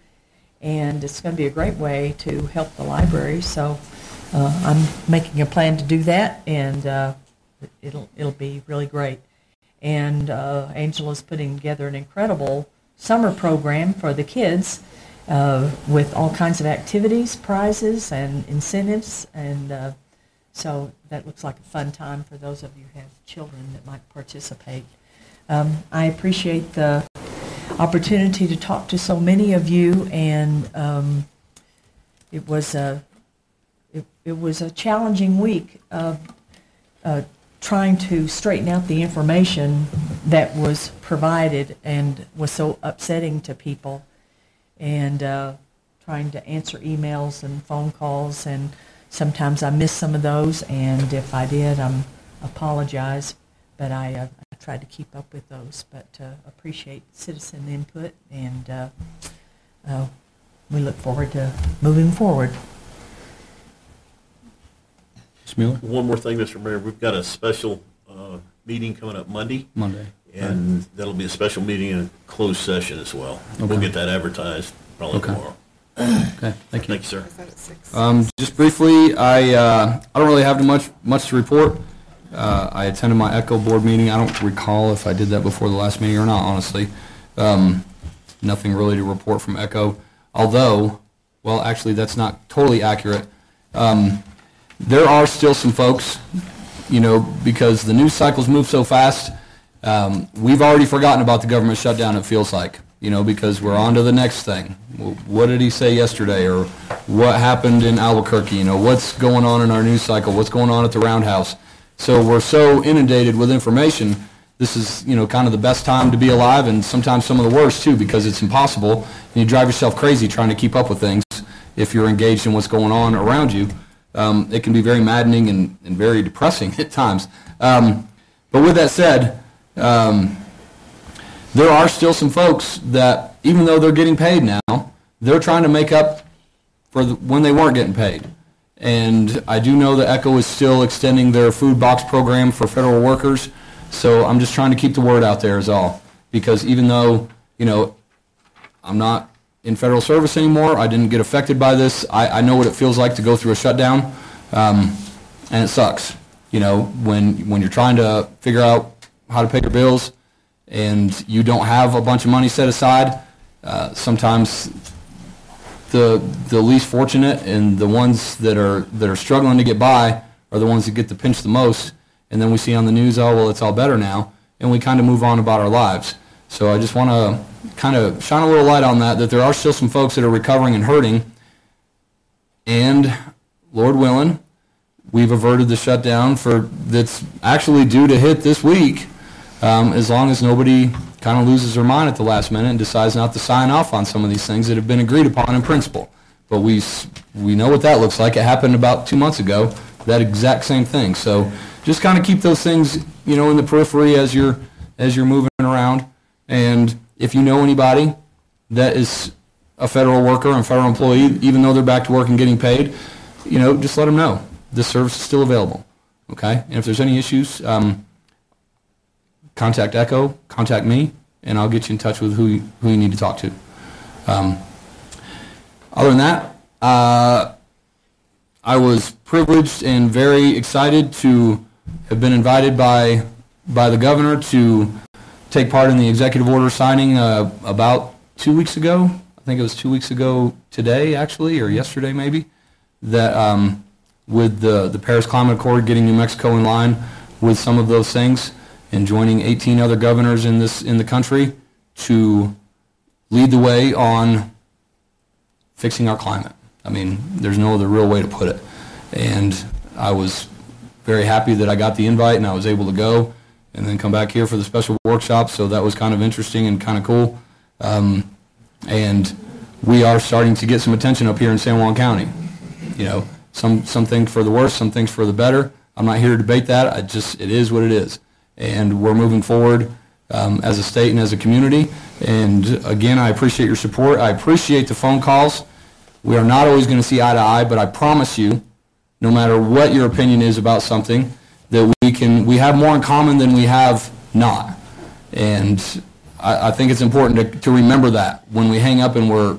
and it's going to be a great way to help the library. So I'm making a plan to do that, and it'll be really great. And Angela's putting together an incredible summer program for the kids with all kinds of activities, prizes, and incentives, and so that looks like a fun time for those of you who have children that might participate. I appreciate the opportunity to talk to so many of you, and it was a challenging week of trying to straighten out the information that was provided and was so upsetting to people, and trying to answer emails and phone calls, and sometimes I missed some of those, and if I did, I apologize, but I tried to keep up with those, but appreciate citizen input, and we look forward to moving forward. One more thing, Mr. Mayor, we've got a special meeting coming up Monday. And that'll be a special meeting in a closed session as well. Okay. We'll get that advertised probably tomorrow. Okay, thank you. Thank you, sir. Just briefly, I don't really have much to report. I attended my ECHO board meeting. I don't recall if I did that before the last meeting or not, honestly. Nothing really to report from ECHO. Although, well, actually, that's not totally accurate. There are still some folks, because the news cycles move so fast, we've already forgotten about the government shutdown, it feels like, because we're on to the next thing. What did he say yesterday, or what happened in Albuquerque, what's going on in our news cycle, what's going on at the Roundhouse. So we're so inundated with information, this is, kind of the best time to be alive, and sometimes some of the worst, too, because it's impossible, and you drive yourself crazy trying to keep up with things if you're engaged in what's going on around you. It can be very maddening and very depressing at times. But with that said, there are still some folks that, even though they're getting paid now, they're trying to make up for when they weren't getting paid. And I do know that ECHO is still extending their food box program for federal workers, so I'm just trying to keep the word out there is all. Because even though, I'm not in federal service anymore, I didn't get affected by this, I know what it feels like to go through a shutdown, and it sucks. When you're trying to figure out how to pay your bills and you don't have a bunch of money set aside, sometimes the least fortunate and the ones that are struggling to get by are the ones that get the pinch the most, and then we see on the news, oh, well, it's all better now, and we kind of move on about our lives. So I just want to kind of shine a little light on that there are still some folks that are recovering and hurting, and Lord willing, we've averted the shutdown that's actually due to hit this week, as long as nobody kind of loses their mind at the last minute and decides not to sign off on some of these things that have been agreed upon in principle. But we know what that looks like. It happened about 2 months ago, that exact same thing. So just kind of keep those things, in the periphery as you're moving around. And if you know anybody that is a federal worker and federal employee, even though they're back to work and getting paid, just let them know. This service is still available, okay? And if there's any issues, contact Echo, contact me, and I'll get you in touch with who you need to talk to. Other than that, I was privileged and very excited to have been invited by the governor to take part in the executive order signing about 2 weeks ago. I think it was 2 weeks ago today, actually, or yesterday maybe, that with the Paris Climate Accord, getting New Mexico in line with some of those things, and joining 18 other governors in the country to lead the way on fixing our climate. I mean, there's no other real way to put it. And I was very happy that I got the invite and I was able to go and then come back here for the special workshop, so that was kind of interesting and kind of cool. And we are starting to get some attention up here in San Juan County. Some things for the worse, some things for the better. I'm not here to debate that. It is what it is. And we're moving forward as a state and as a community. And again, I appreciate your support. I appreciate the phone calls. We are not always going to see eye to eye, but I promise you, no matter what your opinion is about something, that we have more in common than we have not. And I think it's important to remember that when we hang up and we're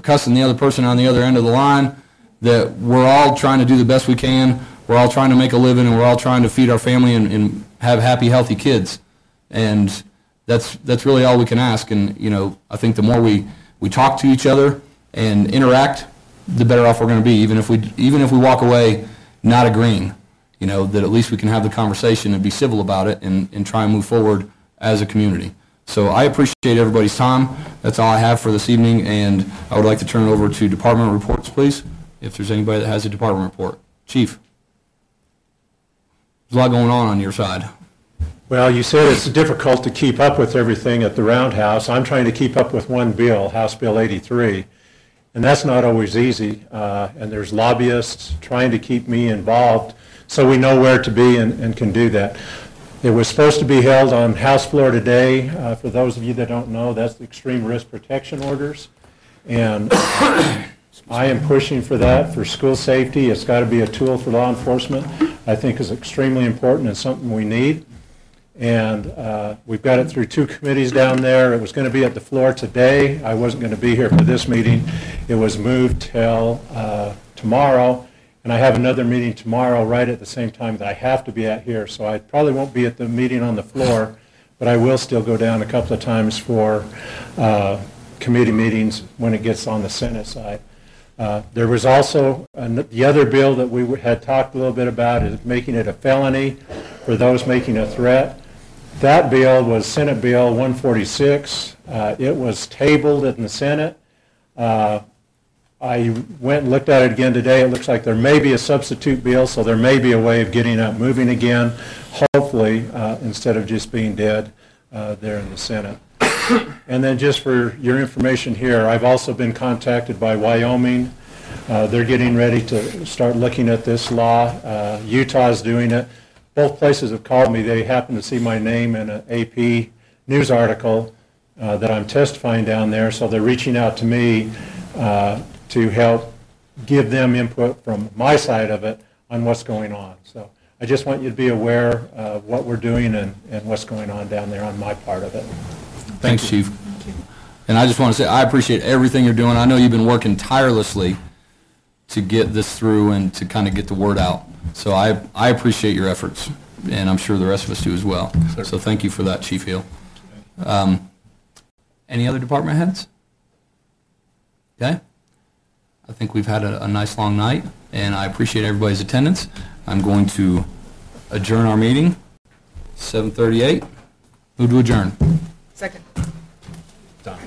cussing the other person on the other end of the line, that we're all trying to do the best we can. We're all trying to make a living, and we're all trying to feed our family and have happy, healthy kids. And that's really all we can ask. And I think the more we talk to each other and interact, the better off we're going to be. Even if we walk away not agreeing, that at least we can have the conversation and be civil about it and try and move forward as a community. So I appreciate everybody's time. That's all I have for this evening, and I would like to turn it over to department reports, please, if there's anybody that has a department report. Chief, there's a lot going on your side. Well, you said it's difficult to keep up with everything at the Roundhouse. I'm trying to keep up with one bill, House Bill 83, and that's not always easy. And there's lobbyists trying to keep me involved so we know where to be and can do that. It was supposed to be held on House floor today. For those of you that don't know, that's the extreme risk protection orders. And I am pushing for that for school safety. It's got to be a tool for law enforcement. I think is extremely important and something we need. And we've got it through 2 committees down there. It was going to be at the floor today. I wasn't going to be here for this meeting. It was moved till tomorrow. And I have another meeting tomorrow right at the same time that I have to be at here. So I probably won't be at the meeting on the floor, but I will still go down a couple of times for committee meetings when it gets on the Senate side. There was also the other bill that we had talked a little bit about, is making it a felony for those making a threat. That bill was Senate Bill 146. It was tabled in the Senate. I went and looked at it again today. It looks like there may be a substitute bill, so there may be a way of getting it moving again, hopefully, instead of just being dead there in the Senate. And then just for your information here, I've also been contacted by Wyoming. They're getting ready to start looking at this law. Utah's doing it. Both places have called me. They happen to see my name in an AP news article that I'm testifying down there, so they're reaching out to me to help give them input from my side of it on what's going on. So I just want you to be aware of what we're doing and what's going on down there on my part of it. Thanks, Chief. Thank you. And I just want to say I appreciate everything you're doing. I know you've been working tirelessly to get this through and to kind of get the word out. So I appreciate your efforts, and I'm sure the rest of us do as well. So thank you for that, Chief Hill. Any other department heads? Okay. I think we've had a nice long night, and I appreciate everybody's attendance. I'm going to adjourn our meeting, 7:38. Move to adjourn. Second. Done.